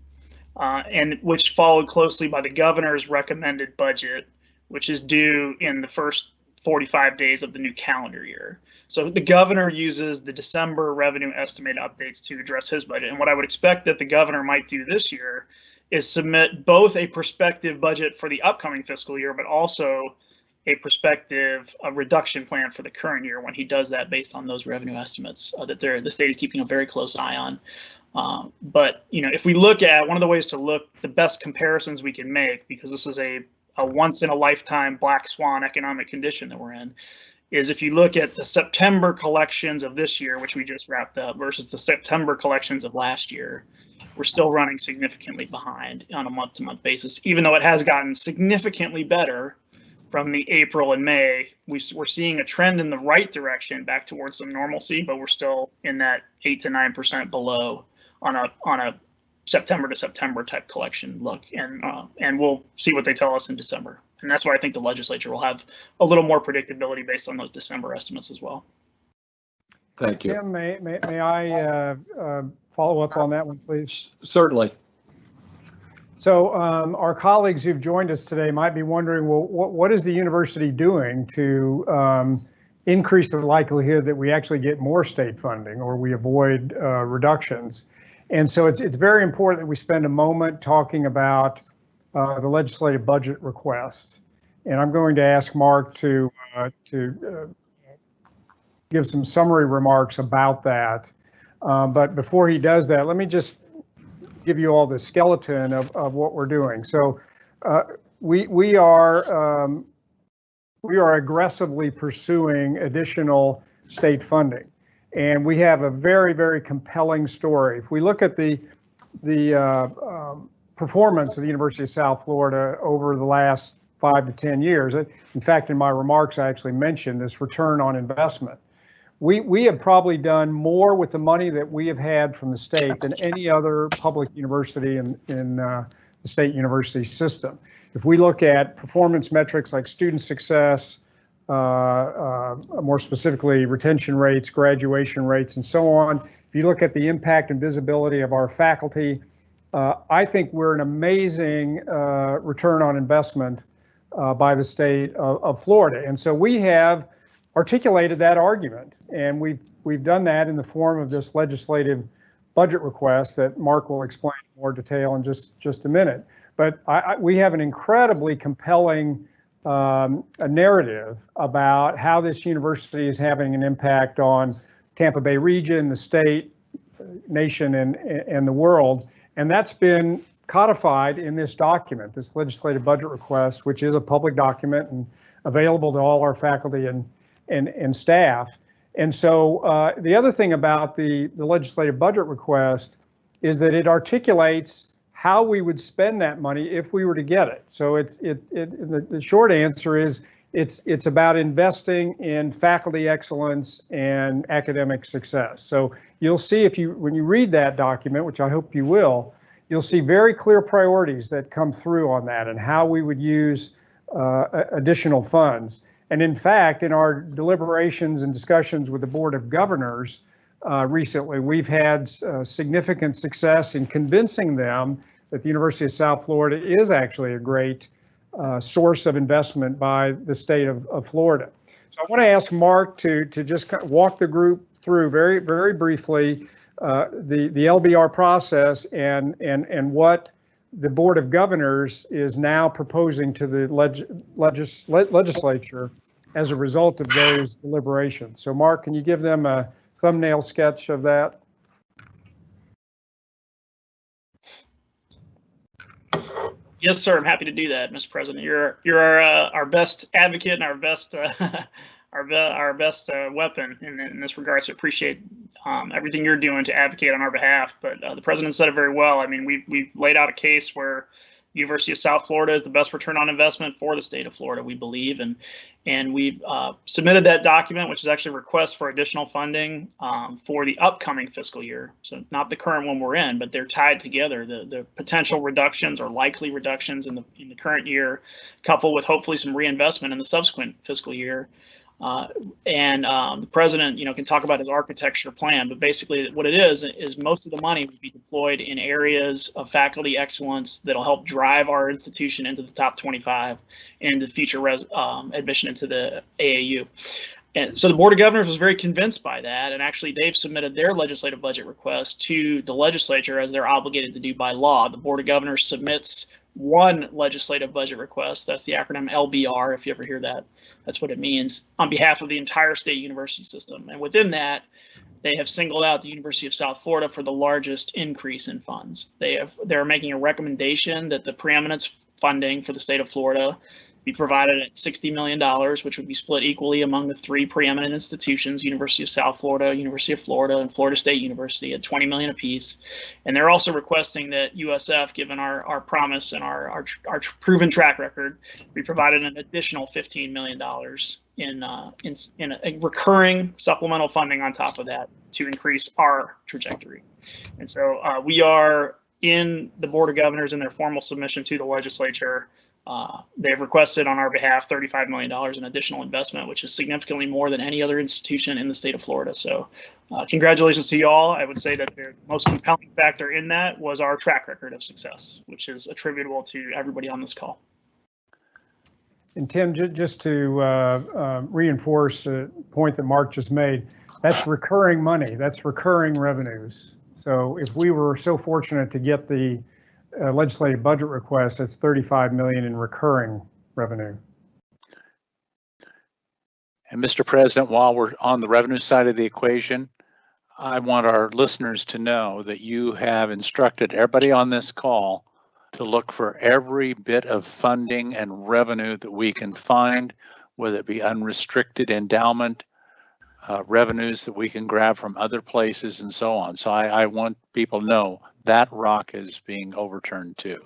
and which followed closely by the governor's recommended budget, which is due in the first 45 days of the new calendar year. So the governor uses the December revenue estimate updates to address his budget. And what I would expect that the governor might do this year is submit both a prospective budget for the upcoming fiscal year, but also a prospective reduction plan for the current year when he does that based on those revenue estimates that the state is keeping a very close eye on. But if we look at one of the ways to look, the best comparisons we can make, because this is a once in a lifetime black swan economic condition that we're in, is if you look at the September collections of this year, which we just wrapped up, versus the September collections of last year, we're still running significantly behind on a month-to-month basis, even though it has gotten significantly better from the April and May. We're seeing a trend in the right direction back towards some normalcy, but we're still in that 8 to 9% below on a September to September type collection look, and we'll see what they tell us in December. And that's why I think the legislature will have a little more predictability based on those December estimates as well. Thank you. Tim, may I follow up on that one, please? Certainly. So our colleagues who've joined us today might be wondering, well, what is the university doing to increase the likelihood that we actually get more state funding or we avoid reductions? And so it's very important that we spend a moment talking about the legislative budget request. And I'm going to ask Mark to give some summary remarks about that. But before he does that, let me just give you all the skeleton of what we're doing. So we are aggressively pursuing additional state funding. And we have a very, very compelling story. If we look at the performance of the University of South Florida over the last 5 to 10 years, in fact, in my remarks, I actually mentioned this return on investment. We have probably done more with the money that we have had from the state than any other public university in the state university system. If we look at performance metrics like student success, more specifically retention rates, graduation rates, and so on. If you look at the impact and visibility of our faculty, I think we're an amazing return on investment by the state of Florida. And so we have articulated that argument, and we've done that in the form of this legislative budget request that Mark will explain in more detail in just a minute. But we have an incredibly compelling a narrative about how this university is having an impact on Tampa Bay region, the state, nation, and the world. And that's been codified in this document, this legislative budget request, which is a public document and available to all our faculty and staff. And so the other thing about the legislative budget request is that it articulates how we would spend that money if we were to get it. So the short answer is it's about investing in faculty excellence and academic success. So you'll see when you read that document, which I hope you will, you'll see very clear priorities that come through on that and how we would use additional funds. And in fact, in our deliberations and discussions with the Board of Governors recently, we've had significant success in convincing them that the University of South Florida is actually a great source of investment by the state of Florida. So I want to ask Mark to just kind of walk the group through very, very briefly the LBR process and what the Board of Governors is now proposing to the legislature as a result of those deliberations. So Mark, can you give them a thumbnail sketch of that? Yes, sir. I'm happy to do that, Mr. President. You're our best advocate and our best our best weapon in this regard. So appreciate everything you're doing to advocate on our behalf. But the president said it very well. I mean, we've laid out a case where University of South Florida is the best return on investment for the state of Florida, we believe, and we've submitted that document, which is actually a request for additional funding for the upcoming fiscal year. So not the current one we're in, but they're tied together. The potential reductions or likely reductions in the current year, coupled with hopefully some reinvestment in the subsequent fiscal year. The president, can talk about his architecture plan, but basically what it is most of the money will be deployed in areas of faculty excellence that'll help drive our institution into the top 25 and the future admission into the AAU. And so the Board of Governors was very convinced by that, and actually they've submitted their legislative budget request to the legislature as they're obligated to do by law. The Board of Governors submits one legislative budget request, that's the acronym LBR, if you ever hear that, that's what it means, on behalf of the entire state university system. And within that, they have singled out the University of South Florida for the largest increase in funds. They're making a recommendation that the preeminence funding for the state of Florida be provided at $60 million, which would be split equally among the three preeminent institutions, University of South Florida, University of Florida, and Florida State University at $20 million apiece. And they're also requesting that USF, given our promise and our proven track record, be provided an additional $15 million in a recurring supplemental funding on top of that to increase our trajectory. And so we are in the Board of Governors in their formal submission to the legislature. They've requested on our behalf $35 million in additional investment, which is significantly more than any other institution in the state of Florida. So congratulations to you all. I would say that the most compelling factor in that was our track record of success, which is attributable to everybody on this call. And Tim, just to reinforce the point that Mark just made, that's recurring money, that's recurring revenues. So if we were so fortunate to get the legislative budget request, that's $35 million in recurring revenue. And Mr. President, while we're on the revenue side of the equation, I want our listeners to know that you have instructed everybody on this call to look for every bit of funding and revenue that we can find, whether it be unrestricted endowment, revenues that we can grab from other places and so on. So I want people to know that rock is being overturned too.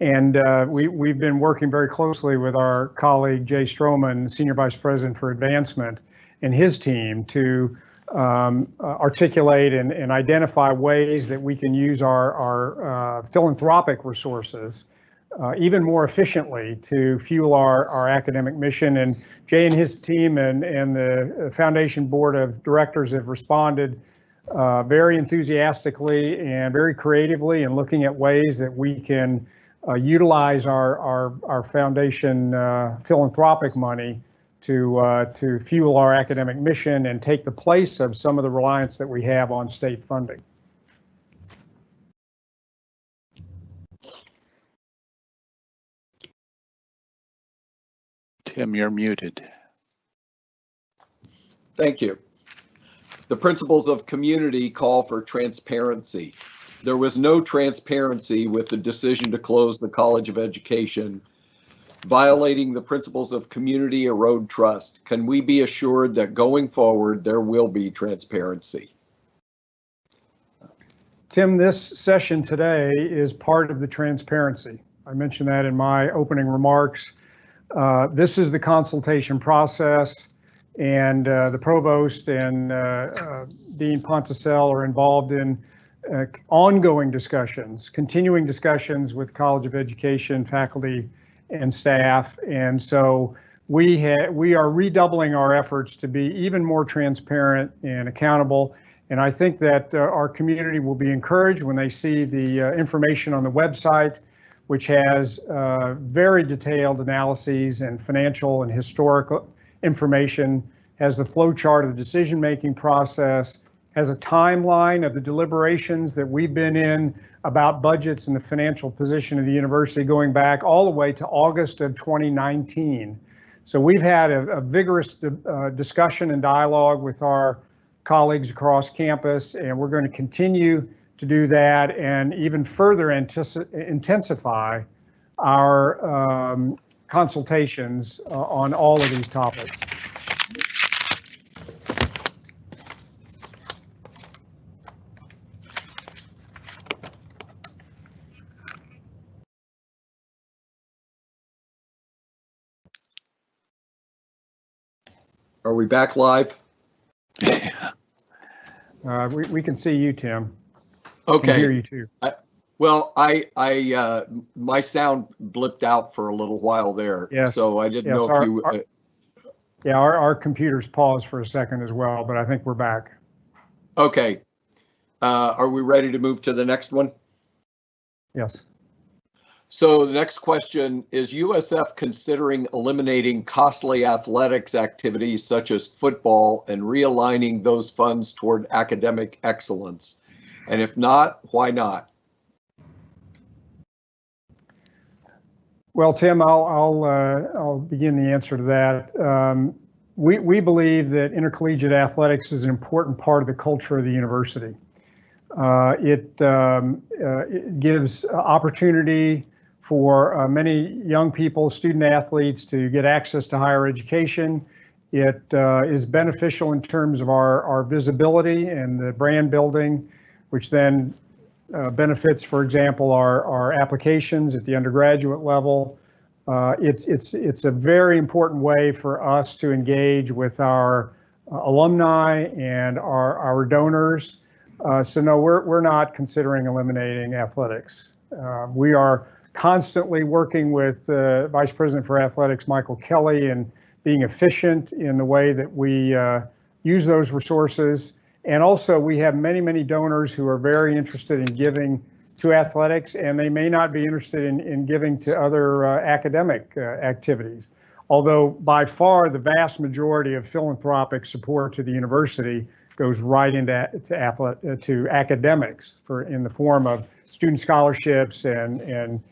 And we've been working very closely with our colleague Jay Stroman, Senior Vice President for Advancement, and his team to articulate and identify ways that we can use our philanthropic resources even more efficiently to fuel our academic mission. And Jay and his team and the Foundation Board of Directors have responded very enthusiastically and very creatively in looking at ways that we can utilize our foundation philanthropic money to fuel our academic mission and take the place of some of the reliance that we have on state funding. Tim, you're muted. Thank you. The principles of community call for transparency. There was no transparency with the decision to close the College of Education. Violating the principles of community erode trust. Can we be assured that going forward there will be transparency? Tim, this session today is part of the transparency. I mentioned that in my opening remarks. This is the consultation process, and the provost and Dean Ponticell are involved in ongoing discussions, continuing discussions with College of Education faculty and staff. And so we are redoubling our efforts to be even more transparent and accountable. And I think that our community will be encouraged when they see the information on the website, which has very detailed analyses and financial and historical information, has the flow chart of the decision-making process, has a timeline of the deliberations that we've been in about budgets and the financial position of the university going back all the way to August of 2019. So we've had a vigorous discussion and dialogue with our colleagues across campus, and we're going to continue to do that and even further intensify our consultations on all of these topics. Are we back live? We can see you, Tim. Okay. Can hear you too. Well, my sound blipped out for a little while there. Yes. So I didn't know if you. Our computers paused for a second as well, but I think we're back. Okay. Are we ready to move to the next one? Yes. So the next question is USF considering eliminating costly athletics activities such as football and realigning those funds toward academic excellence? And if not, why not? Well, Tim, I'll begin the answer to that. We believe that intercollegiate athletics is an important part of the culture of the university. It gives opportunity for many young people, student athletes, to get access to higher education. It is beneficial in terms of our visibility and the brand building, which then benefits, for example, our applications at the undergraduate level. It's a very important way for us to engage with our alumni and our donors. So no, we're not considering eliminating athletics. We are constantly working with Vice President for Athletics, Michael Kelly, and being efficient in the way that we use those resources. And also we have many donors who are very interested in giving to athletics, and they may not be interested in giving to other academic activities. Although by far the vast majority of philanthropic support to the university goes right to academics in the form of student scholarships and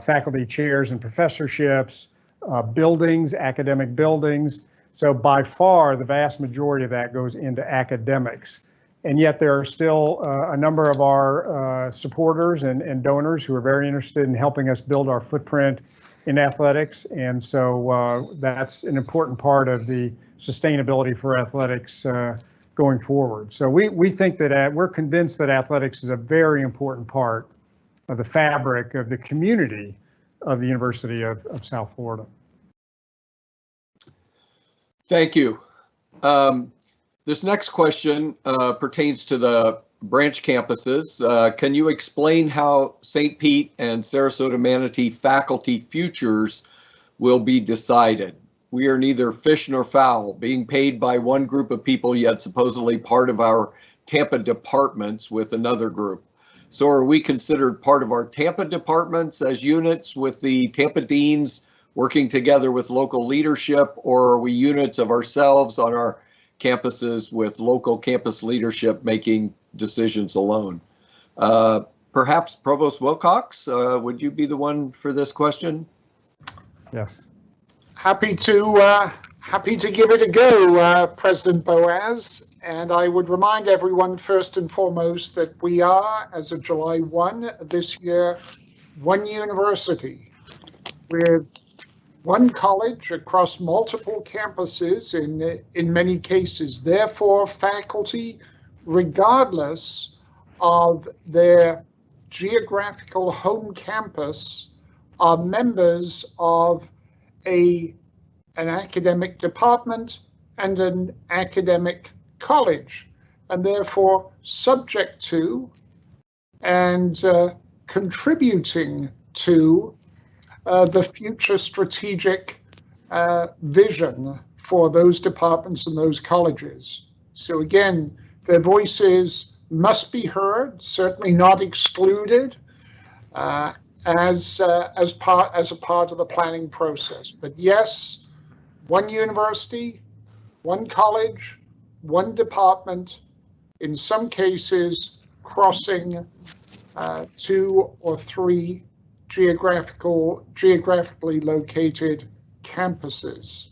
faculty chairs and professorships, buildings, academic buildings. So by far, the vast majority of that goes into academics. And yet there are still a number of our supporters and donors who are very interested in helping us build our footprint in athletics. And so that's an important part of the sustainability for athletics going forward. So we think that we're convinced that athletics is a very important part of the fabric of the community of the University of South Florida. Thank you. This next question pertains to the branch campuses. Can you explain how St. Pete and Sarasota Manatee faculty futures will be decided? We are neither fish nor fowl, being paid by one group of people, yet supposedly part of our Tampa departments with another group. So are we considered part of our Tampa departments as units with the Tampa deans working together with local leadership, or are we units of ourselves on our campuses with local campus leadership making decisions alone? Perhaps Provost Wilcox, would you be the one for this question? Yes. Happy to give it a go, President Boaz. And I would remind everyone first and foremost that we are, as of July 1 this year, one university with one college across multiple campuses in many cases. Therefore, faculty, regardless of their geographical home campus, are members of an academic department and an academic college, and therefore subject to and contributing to the future strategic vision for those departments and those colleges. So again, their voices must be heard, certainly not excluded as a part of the planning process. But yes, one university, one college, one department, in some cases crossing 2 or 3 geographically located campuses.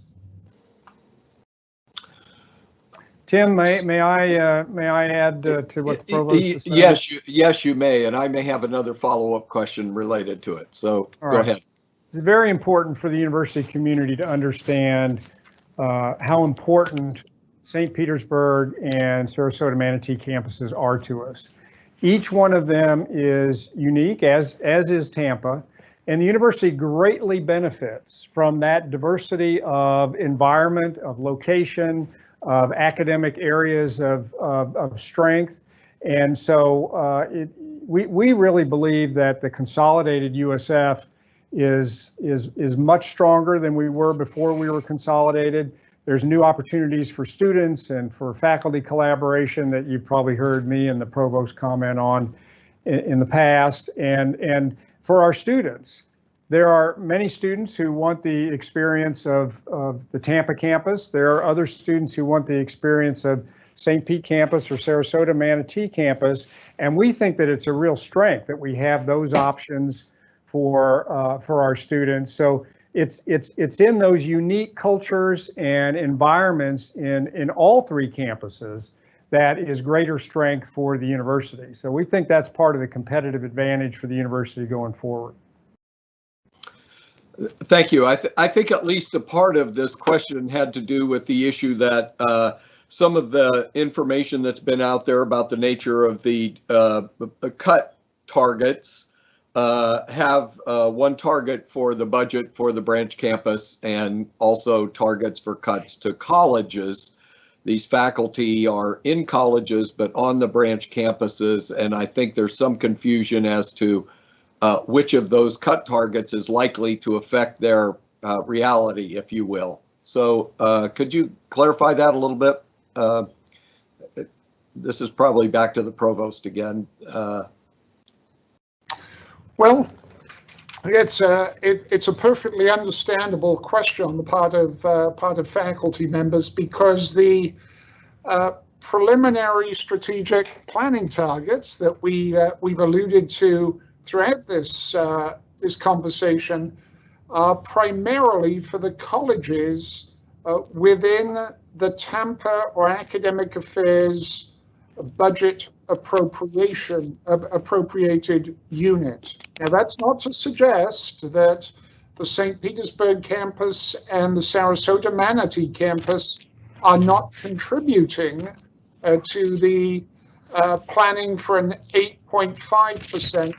Tim, may I add to what the provost is saying? Yes, you may, and I may have another follow-up question related to it. So go ahead. It's very important for the university community to understand how important St. Petersburg and Sarasota Manatee campuses are to us. Each one of them is unique, as is Tampa, And the university greatly benefits from that diversity of environment, of location, of academic areas of strength. And so we really believe that the consolidated USF is much stronger than we were before we were consolidated. There's new opportunities for students and for faculty collaboration that you've probably heard me and the provost comment on in the past. And for our students, there are many students who want the experience of the Tampa campus. There are other students who want the experience of St. Pete campus or Sarasota Manatee campus. And we think that it's a real strength that we have those options for our students. So it's in those unique cultures and environments in all three campuses that is greater strength for the university. So we think that's part of the competitive advantage for the university going forward. Thank you. I think at least a part of this question had to do with the issue that some of the information that's been out there about the nature of the cut targets have one target for the budget for the branch campus and also targets for cuts to colleges. These faculty are in colleges but on the branch campuses, and I think there's some confusion as to which of those cut targets is likely to affect their reality, if you will. So could you clarify that a little bit? This is probably back to the provost again. Well, it's a perfectly understandable question on the part of faculty members, because the preliminary strategic planning targets that we've alluded to throughout this conversation are primarily for the colleges within the Tampa or Academic Affairs budget appropriated unit. Now, that's not to suggest that the St. Petersburg campus and the Sarasota Manatee campus are not contributing to the planning for an 8.5%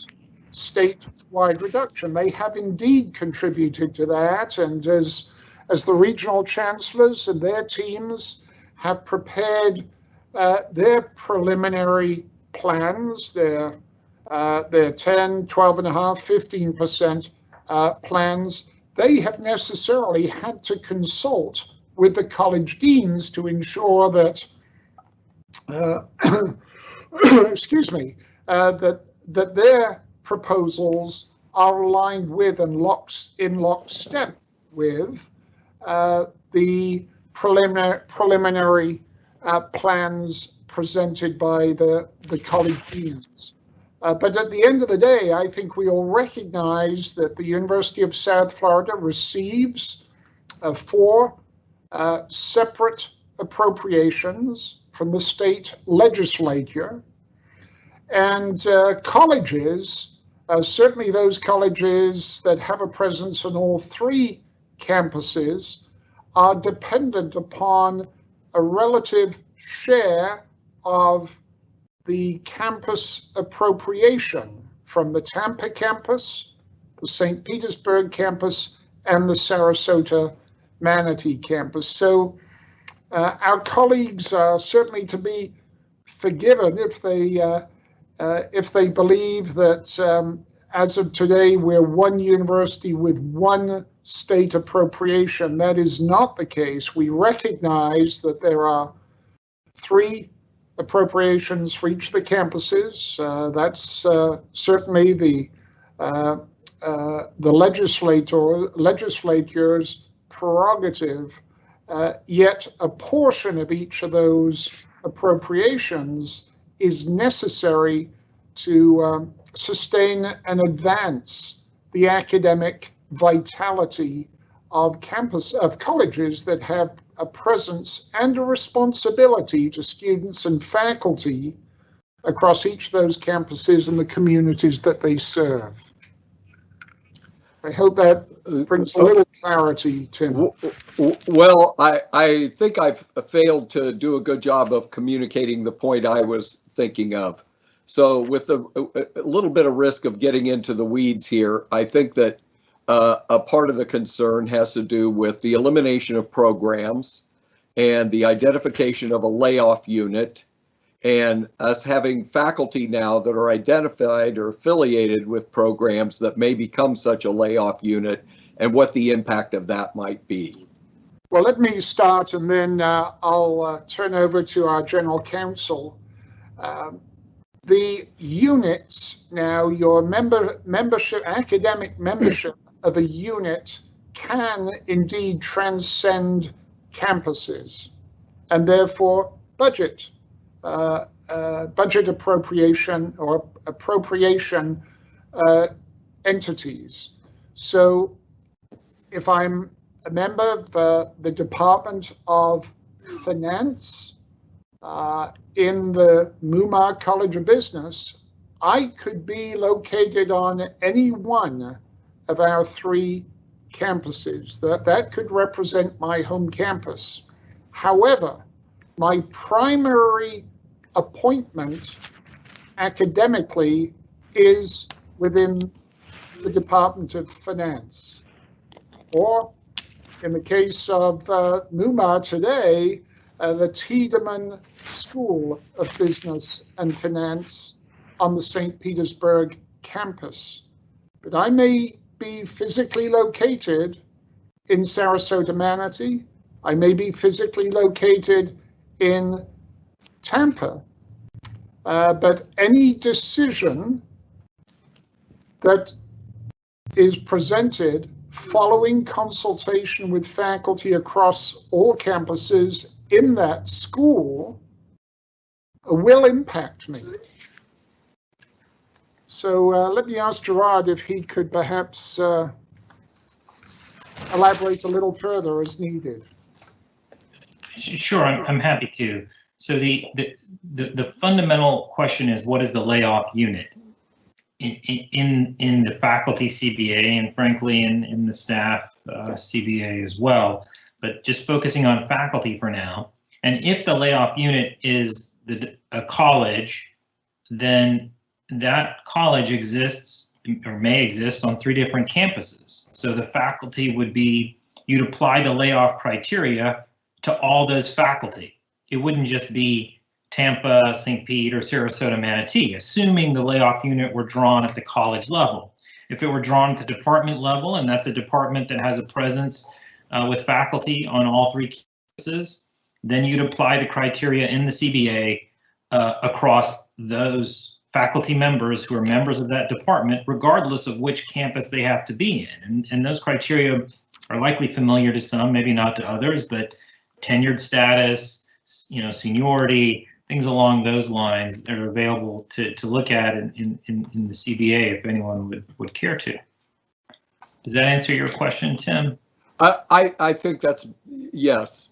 statewide reduction. They have indeed contributed to that, and as the regional chancellors and their teams have prepared their preliminary plans, their 10, 12.5, 15% plans, they have necessarily had to consult with the college deans to ensure that, excuse me, that their proposals are aligned with and in lockstep with the preliminary plans presented by the college deans. But at the end of the day, I think we all recognize that the University of South Florida receives 4 separate appropriations from the state legislature. And colleges, certainly those colleges that have a presence in all 3 campuses, are dependent upon a relative share of the campus appropriation from the Tampa campus, the St. Petersburg campus, and the Sarasota Manatee campus. So our colleagues are certainly to be forgiven if they believe that as of today we're one university with one state appropriation. That is not the case. We recognize that there are 3 appropriations for each of the campuses. That's certainly the legislature's prerogative. Yet a portion of each of those appropriations is necessary to sustain and advance the academic vitality of colleges that have a presence and a responsibility to students and faculty across each of those campuses and the communities that they serve. I hope that brings a little clarity, Tim. Well, I think I've failed to do a good job of communicating the point I was thinking of. So with a little bit of risk of getting into the weeds here, I think that a part of the concern has to do with the elimination of programs and the identification of a layoff unit, and us having faculty now that are identified or affiliated with programs that may become such a layoff unit, and what the impact of that might be. Well, let me start, and then I'll turn over to our general counsel. The units now, your membership, academic membership of a unit can indeed transcend campuses, and therefore budget appropriation or appropriation entities. So if I'm a member of the Department of Finance in the Mumar College of Business, I could be located on any one of our 3 campuses. That could represent my home campus. However, my primary appointment academically is within the Department of Finance. Or in the case of Mumar today, the Tiedemann School of Business and Finance on the St. Petersburg campus. But I may be physically located in Sarasota, Manatee. I may be physically located in Tampa. But any decision that is presented following consultation with faculty across all campuses in that school will impact me. So let me ask Gerard if he could perhaps elaborate a little further as needed. Sure, I'm happy to. So the fundamental question is, what is the layoff unit? In the faculty CBA, and frankly in the staff CBA as well, but just focusing on faculty for now. And if the layoff unit is a college, then that college exists or may exist on 3 different campuses. So the faculty would be, you'd apply the layoff criteria to all those faculty. It wouldn't just be Tampa, St. Pete, or Sarasota, Manatee, assuming the layoff unit were drawn at the college level. If it were drawn at the department level, and that's a department that has a presence with faculty on all 3 campuses, then you'd apply the criteria in the CBA across those faculty members who are members of that department, regardless of which campus they have to be in. And those criteria are likely familiar to some, maybe not to others, but tenured status, seniority, things along those lines that are available to look at in the CBA if anyone would care to. Does that answer your question, Tim? I think that's, yes.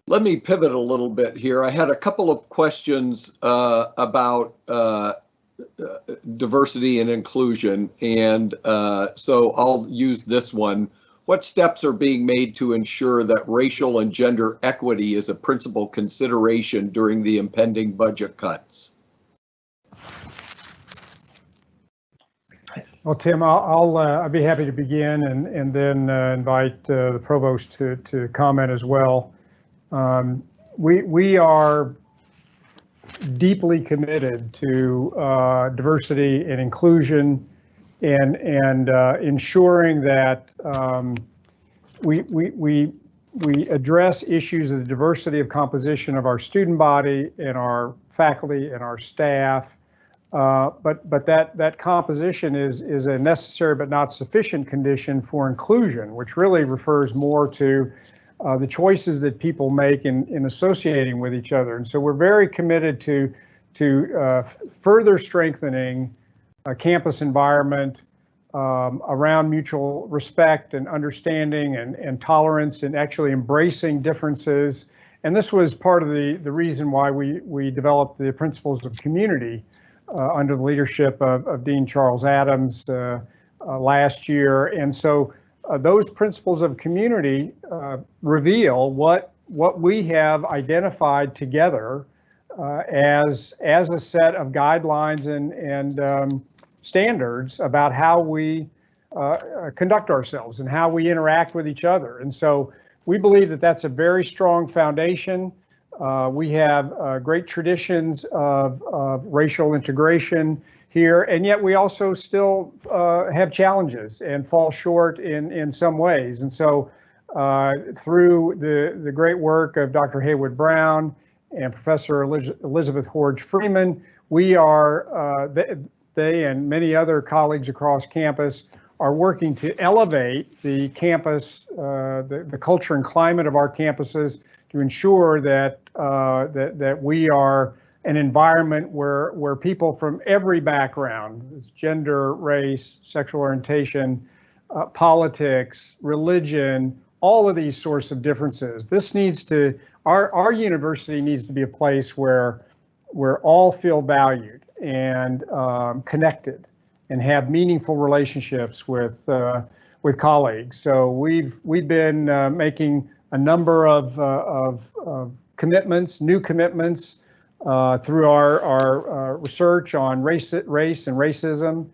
Let me pivot a little bit here. I had a couple of questions about diversity and inclusion, and so I'll use this one. What steps are being made to ensure that racial and gender equity is a principal consideration during the impending budget cuts? Well, Tim, I'd be happy to begin and then invite the provost to comment as well. We are deeply committed to diversity and inclusion, and ensuring that we address issues of the diversity of composition of our student body and our faculty and our staff. But that composition is a necessary but not sufficient condition for inclusion, which really refers more to the choices that people make in associating with each other. And so we're very committed to further strengthening a campus environment around mutual respect and understanding and tolerance, and actually embracing differences. And this was part of the reason why we developed the principles of community under the leadership of Dean Charles Adams last year. And so those principles of community reveal what we have identified together as a set of guidelines and standards about how we conduct ourselves and how we interact with each other. And so we believe that that's a very strong foundation. We have great traditions of racial integration here, and yet we also still have challenges and fall short in some ways. And so through the great work of Dr. Haywood Brown and Professor Elizabeth Horge Freeman, we are, they and many other colleagues across campus are working to elevate the campus, the culture and climate of our campuses to ensure that that we are an environment where people from every background, gender, race, sexual orientation, politics, religion, all of these sorts of differences. This needs to, our university needs to be a place where all feel valued and connected and have meaningful relationships with colleagues. So we've been making a number of commitments, new commitments through our research on race and racism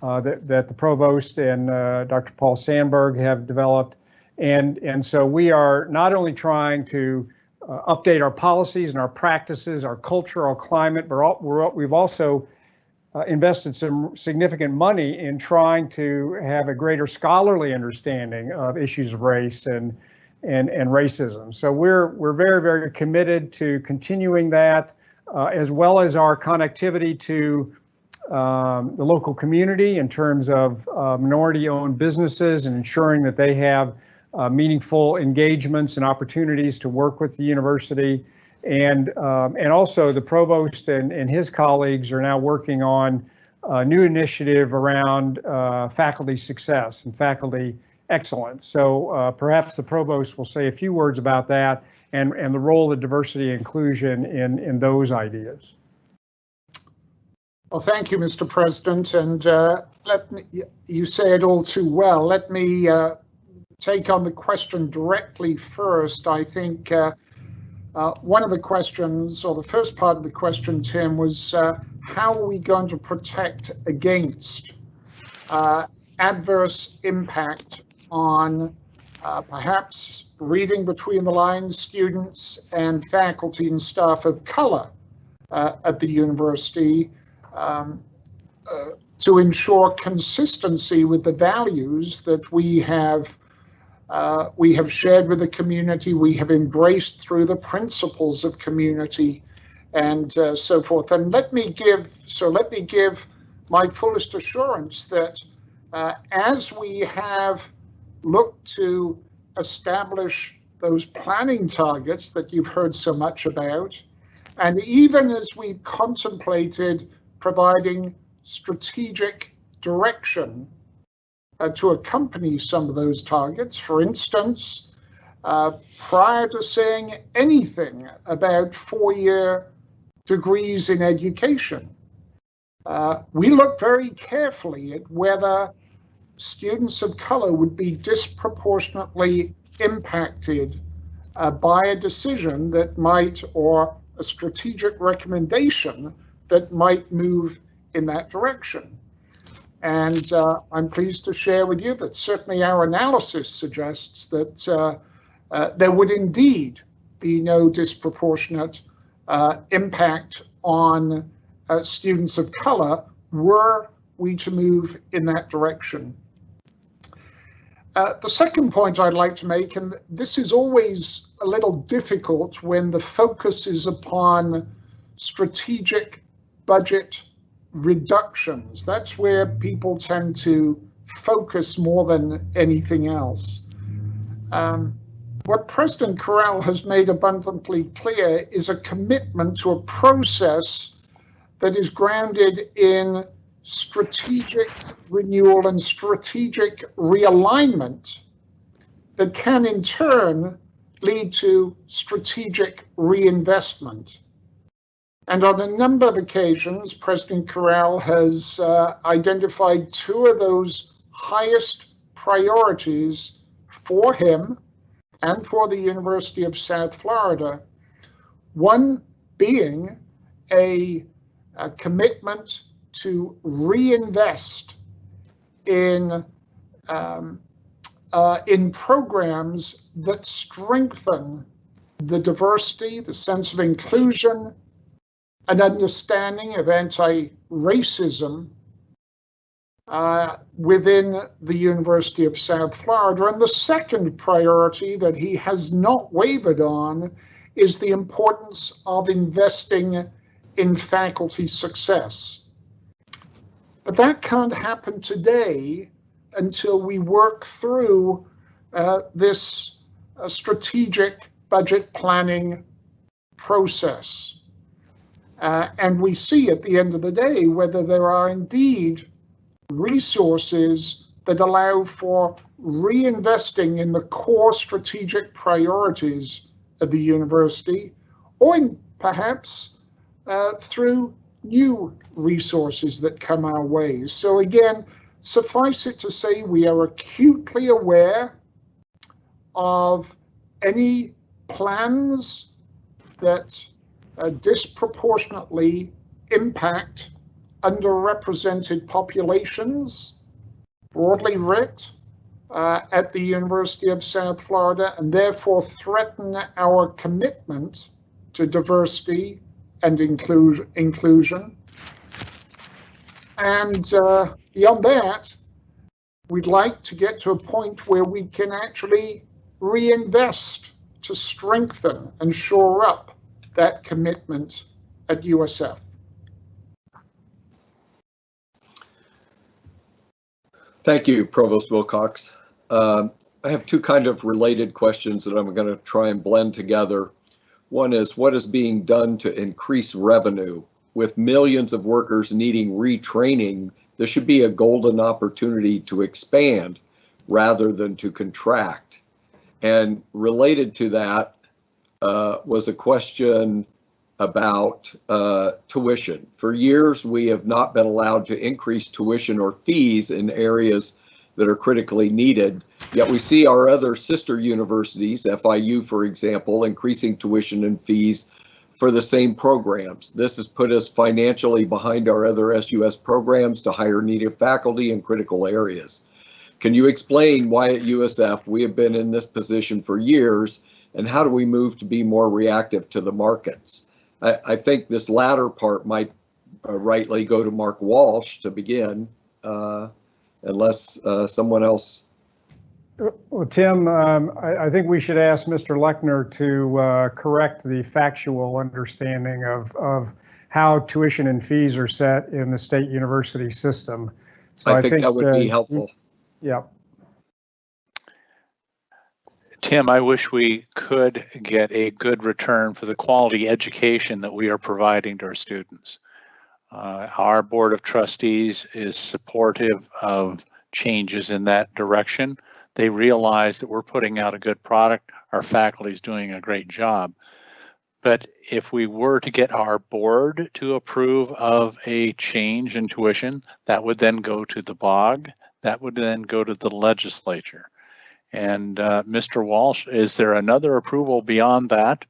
that the provost and Dr. Paul Sandberg have developed. And so we are not only trying to update our policies and our practices, our culture, our climate, but we've also invested some significant money in trying to have a greater scholarly understanding of issues of race and racism. So we're very, very committed to continuing that, as well as our connectivity to the local community in terms of minority-owned businesses and ensuring that they have meaningful engagements and opportunities to work with the university. And also the provost and his colleagues are now working on a new initiative around faculty success and faculty excellence. So perhaps the provost will say a few words about that and the role of diversity and inclusion in those ideas. Well, thank you, Mr. President. And you say it all too well. Let me take on the question directly first. I think one of the questions, or the first part of the question, Tim, was how are we going to protect against adverse impact on perhaps reading between the lines students and faculty and staff of color at the university to ensure consistency with the values that we have shared with the community, we have embraced through the principles of community and so forth. And let me give my fullest assurance that as we have looked to establish those planning targets that you've heard so much about, and even as we've contemplated providing strategic direction to accompany some of those targets. For instance, prior to saying anything about four-year degrees in education, we looked very carefully at whether students of color would be disproportionately impacted by a decision that might, or a strategic recommendation that might move in that direction. And I'm pleased to share with you that certainly our analysis suggests that there would indeed be no disproportionate impact on students of color were we to move in that direction. The second point I'd like to make, and this is always a little difficult when the focus is upon strategic budget reductions. That's where people tend to focus more than anything else. What President Corral has made abundantly clear is a commitment to a process that is grounded in strategic renewal and strategic realignment that can in turn lead to strategic reinvestment. And on a number of occasions, President Corral has identified two of those highest priorities for him and for the University of South Florida. One being a commitment to reinvest in programs that strengthen the diversity, the sense of inclusion, an understanding of anti-racism within the University of South Florida. And the second priority that he has not wavered on is the importance of investing in faculty success. But that can't happen today until we work through this strategic budget planning process. And we see at the end of the day whether there are indeed resources that allow for reinvesting in the core strategic priorities of the university, or perhaps through new resources that come our way. So again, suffice it to say, we are acutely aware of any plans that disproportionately impact underrepresented populations, broadly writ, at the University of South Florida, and therefore threaten our commitment to diversity and inclusion. And beyond that, we'd like to get to a point where we can actually reinvest to strengthen and shore up that commitment at USF. Thank you, Provost Wilcox. I have two kind of related questions that I'm going to try and blend together. One is, what is being done to increase revenue? With millions of workers needing retraining, this should be a golden opportunity to expand rather than to contract. And related to that was a question about tuition. For years, we have not been allowed to increase tuition or fees in areas that are critically needed, yet we see our other sister universities, FIU, for example, increasing tuition and fees for the same programs. This has put us financially behind our other SUS programs to hire needed faculty in critical areas. Can you explain why at USF we have been in this position for years, and how do we move to be more reactive to the markets? I think this latter part might rightly go to Mark Walsh to begin, unless someone else. Well, Tim, I think we should ask Mr. Lechner to correct the factual understanding of how tuition and fees are set in the state university system. So I think that would be helpful. Yeah. Tim, I wish we could get a good return for the quality education that we are providing to our students. Our Board of Trustees is supportive of changes in that direction. They realize that we're putting out a good product. Our faculty is doing a great job. But if we were to get our board to approve of a change in tuition, that would then go to the BOG. That would then go to the legislature. And Mr. Walsh, is there another approval beyond that?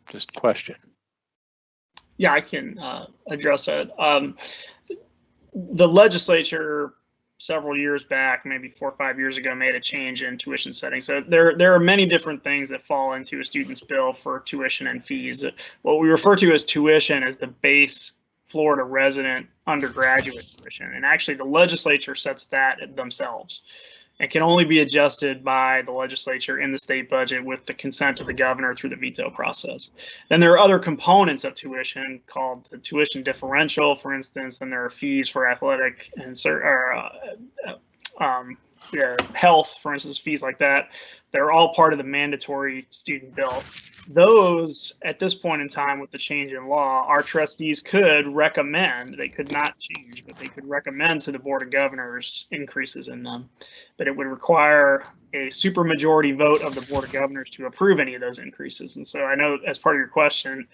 Just a question. Yeah, I can address that. The legislature several years back, maybe 4 or 5 years ago, made a change in tuition setting. So there are many different things that fall into a student's bill for tuition and fees. What we refer to as tuition is the base Florida resident undergraduate tuition, and actually the legislature sets that themselves and can only be adjusted by the legislature in the state budget with the consent of the governor through the veto process. Then there are other components of tuition called the tuition differential, for instance, and there are fees for athletic and health, for instance, fees like that. They're all part of the mandatory student bill. Those, at this point in time with the change in law, our trustees could recommend, they could not change, but they could recommend to the Board of Governors increases in them. But it would require a supermajority vote of the Board of Governors to approve any of those increases. And so I know as part of your question,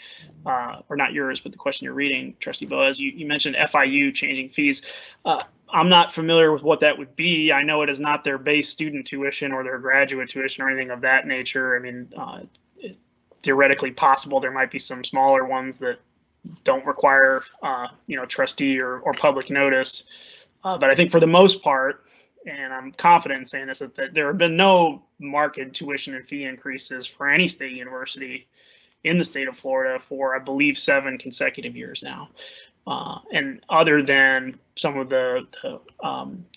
or not yours, but the question you're reading, Trustee Boas, you mentioned FIU changing fees. I'm not familiar with what that would be. I know it is not their base student tuition or their graduate tuition or anything of that nature. I mean, theoretically possible there might be some smaller ones that don't require, trustee or public notice. But I think for the most part, and I'm confident in saying this, that there have been no marked tuition and fee increases for any state university in the state of Florida for, I believe, 7 consecutive years now. And other than some of the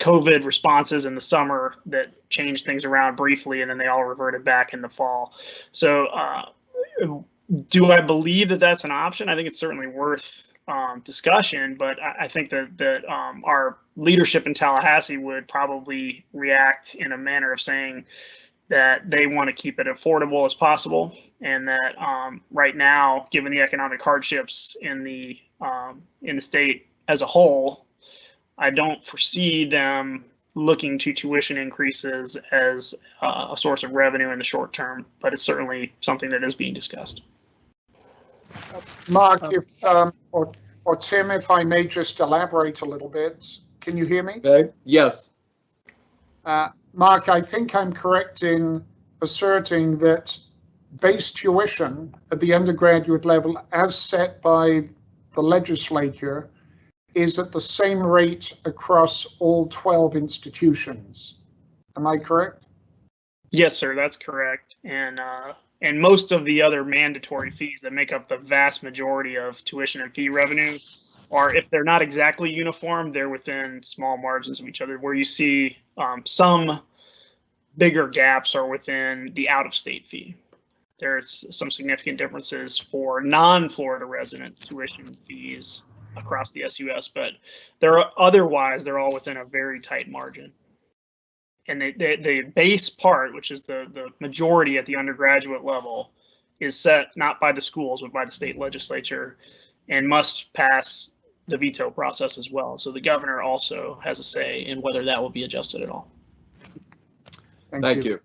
COVID responses in the summer that changed things around briefly, and then they all reverted back in the fall. So do I believe that that's an option? I think it's certainly worth discussion, but I think that our leadership in Tallahassee would probably react in a manner of saying that they want to keep it affordable as possible, and that right now, given the economic hardships in the state as a whole, I don't foresee them looking to tuition increases as a source of revenue in the short term, but it's certainly something that is being discussed. Mark, or Tim, if I may just elaborate a little bit. Can you hear me? Okay. Yes. Mark, I think I'm correct in asserting that base tuition at the undergraduate level, as set by the legislature, is at the same rate across all 12 institutions. Am I correct? Yes, sir, that's correct. And most of the other mandatory fees that make up the vast majority of tuition and fee revenue are, if they're not exactly uniform, they're within small margins of each other. Where you see some bigger gaps are within the out-of-state fee. There's some significant differences for non-Florida resident tuition fees across the SUS, but otherwise they're all within a very tight margin. And the base part, which is the majority at the undergraduate level, is set not by the schools but by the state legislature, and must pass the veto process as well. So the governor also has a say in whether that will be adjusted at all. Thank you.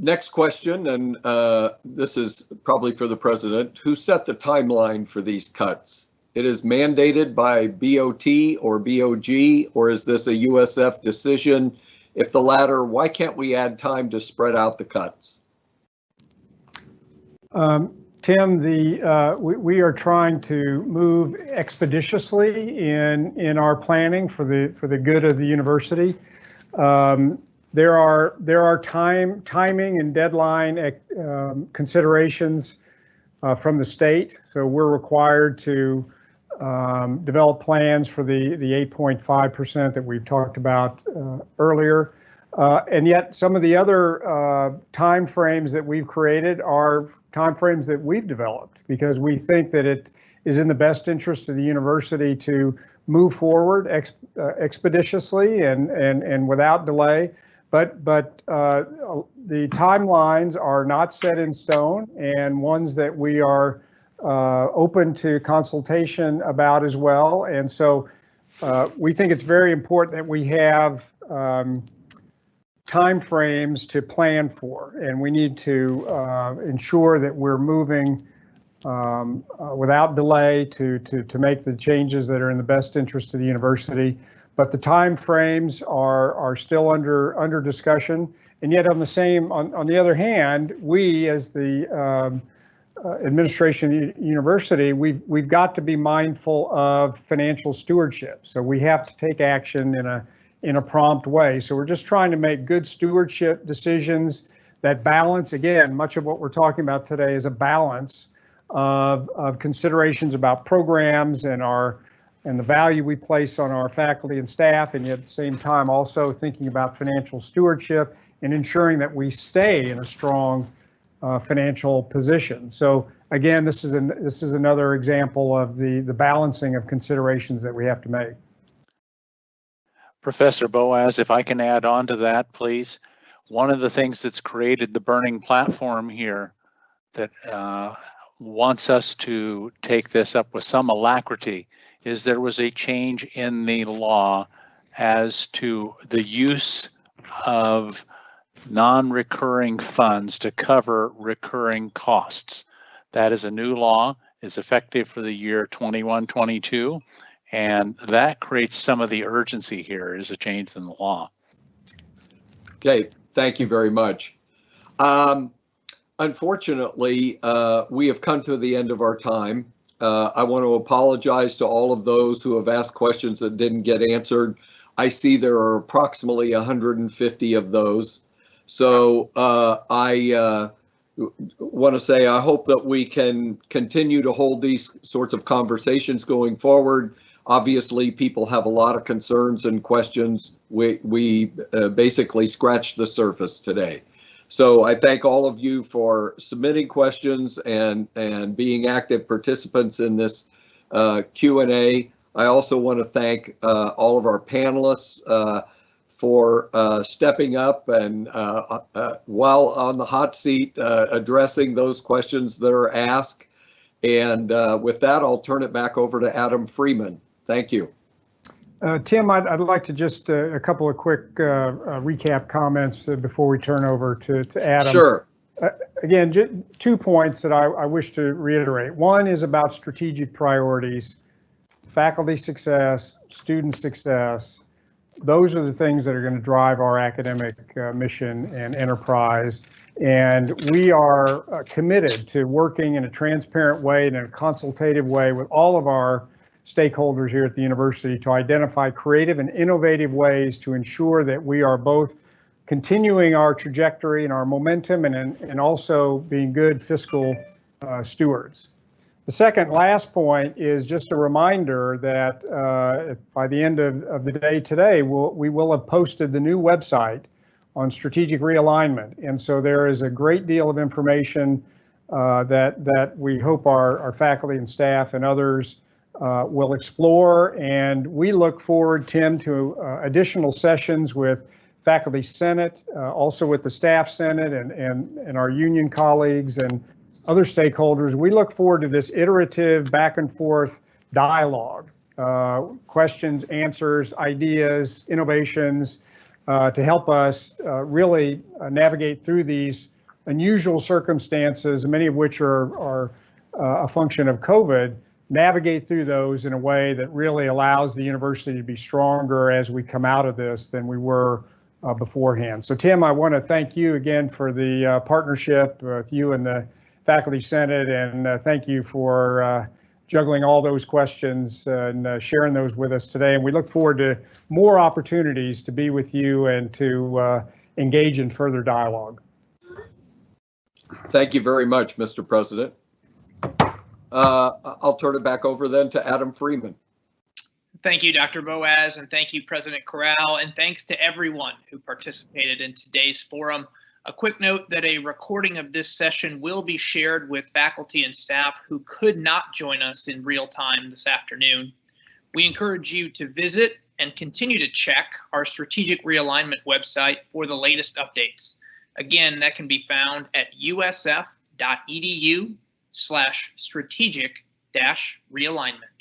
Next question, and this is probably for the president. Who set the timeline for these cuts? It is mandated by BOT or BOG, or is this a USF decision? If the latter, why can't we add time to spread out the cuts? Tim, we are trying to move expeditiously in our planning for the good of the university. There are timing and deadline considerations from the state, so we're required to develop plans for the 8.5% that we've talked about earlier. And yet some of the other time frames that we've created are time frames that we've developed because we think that it is in the best interest of the university to move forward expeditiously and without delay. But the timelines are not set in stone, and ones that we are open to consultation about as well. And so we think it's very important that we have time frames to plan for, and we need to ensure that we're moving without delay to make the changes that are in the best interest of the university. But the time frames are still under discussion. And yet on the other hand, we as the administration of the university, we've got to be mindful of financial stewardship. So we have to take action in a prompt way. So we're just trying to make good stewardship decisions that balance. Again, much of what we're talking about today is a balance of considerations about programs and the value we place on our faculty and staff, and yet at the same time also thinking about financial stewardship and ensuring that we stay in a strong financial position. So again, this is another example of the balancing of considerations that we have to make. Professor Boas, if I can add on to that, please. One of the things that's created the burning platform here that wants us to take this up with some alacrity is there was a change in the law as to the use of non-recurring funds to cover recurring costs. That is a new law, is effective for the year 21-22, and that creates some of the urgency here is a change in the law. Okay, thank you very much. unfortunately, we have come to the end of our time. I want to apologize to all of those who have asked questions that didn't get answered. I see there are approximately 150 of those. So I want to say I hope that we can continue to hold these sorts of conversations going forward. Obviously, people have a lot of concerns and questions. We basically scratched the surface today. So I thank all of you for submitting questions and being active participants in this Q&A. I also want to thank all of our panelists for stepping up and while on the hot seat, addressing those questions that are asked. And with that, I'll turn it back over to Adam Freeman. Thank you. Tim, I'd like to just a couple of quick recap comments before we turn over to Adam. Sure. Again, 2 points that I wish to reiterate. One is about strategic priorities, faculty success, student success. Those are the things that are going to drive our academic mission and enterprise. And we are committed to working in a transparent way and in a consultative way with all of our stakeholders here at the university to identify creative and innovative ways to ensure that we are both continuing our trajectory and our momentum and also being good fiscal stewards. The second last point is just a reminder that by the end of the day today, we will have posted the new website on strategic realignment. And so there is a great deal of information that we hope our faculty and staff and others will explore. And we look forward, Tim, to additional sessions with Faculty Senate, also with the Staff Senate and our union colleagues and other stakeholders. We look forward to this iterative back and forth dialogue, questions, answers, ideas, innovations to help us really navigate through these unusual circumstances, many of which are a function of COVID, navigate through those in a way that really allows the university to be stronger as we come out of this than we were beforehand. So Tim, I want to thank you again for the partnership with you and the Faculty Senate, and thank you for juggling all those questions and sharing those with us today. And we look forward to more opportunities to be with you and to engage in further dialogue. Thank you very much, Mr. President. I'll turn it back over then to Adam Freeman. Thank you, Dr. Boaz, and thank you, President Corral, and thanks to everyone who participated in today's forum. A quick note that a recording of this session will be shared with faculty and staff who could not join us in real time this afternoon. We encourage you to visit and continue to check our Strategic Realignment website for the latest updates. Again, that can be found at usf.edu/strategic-realignment.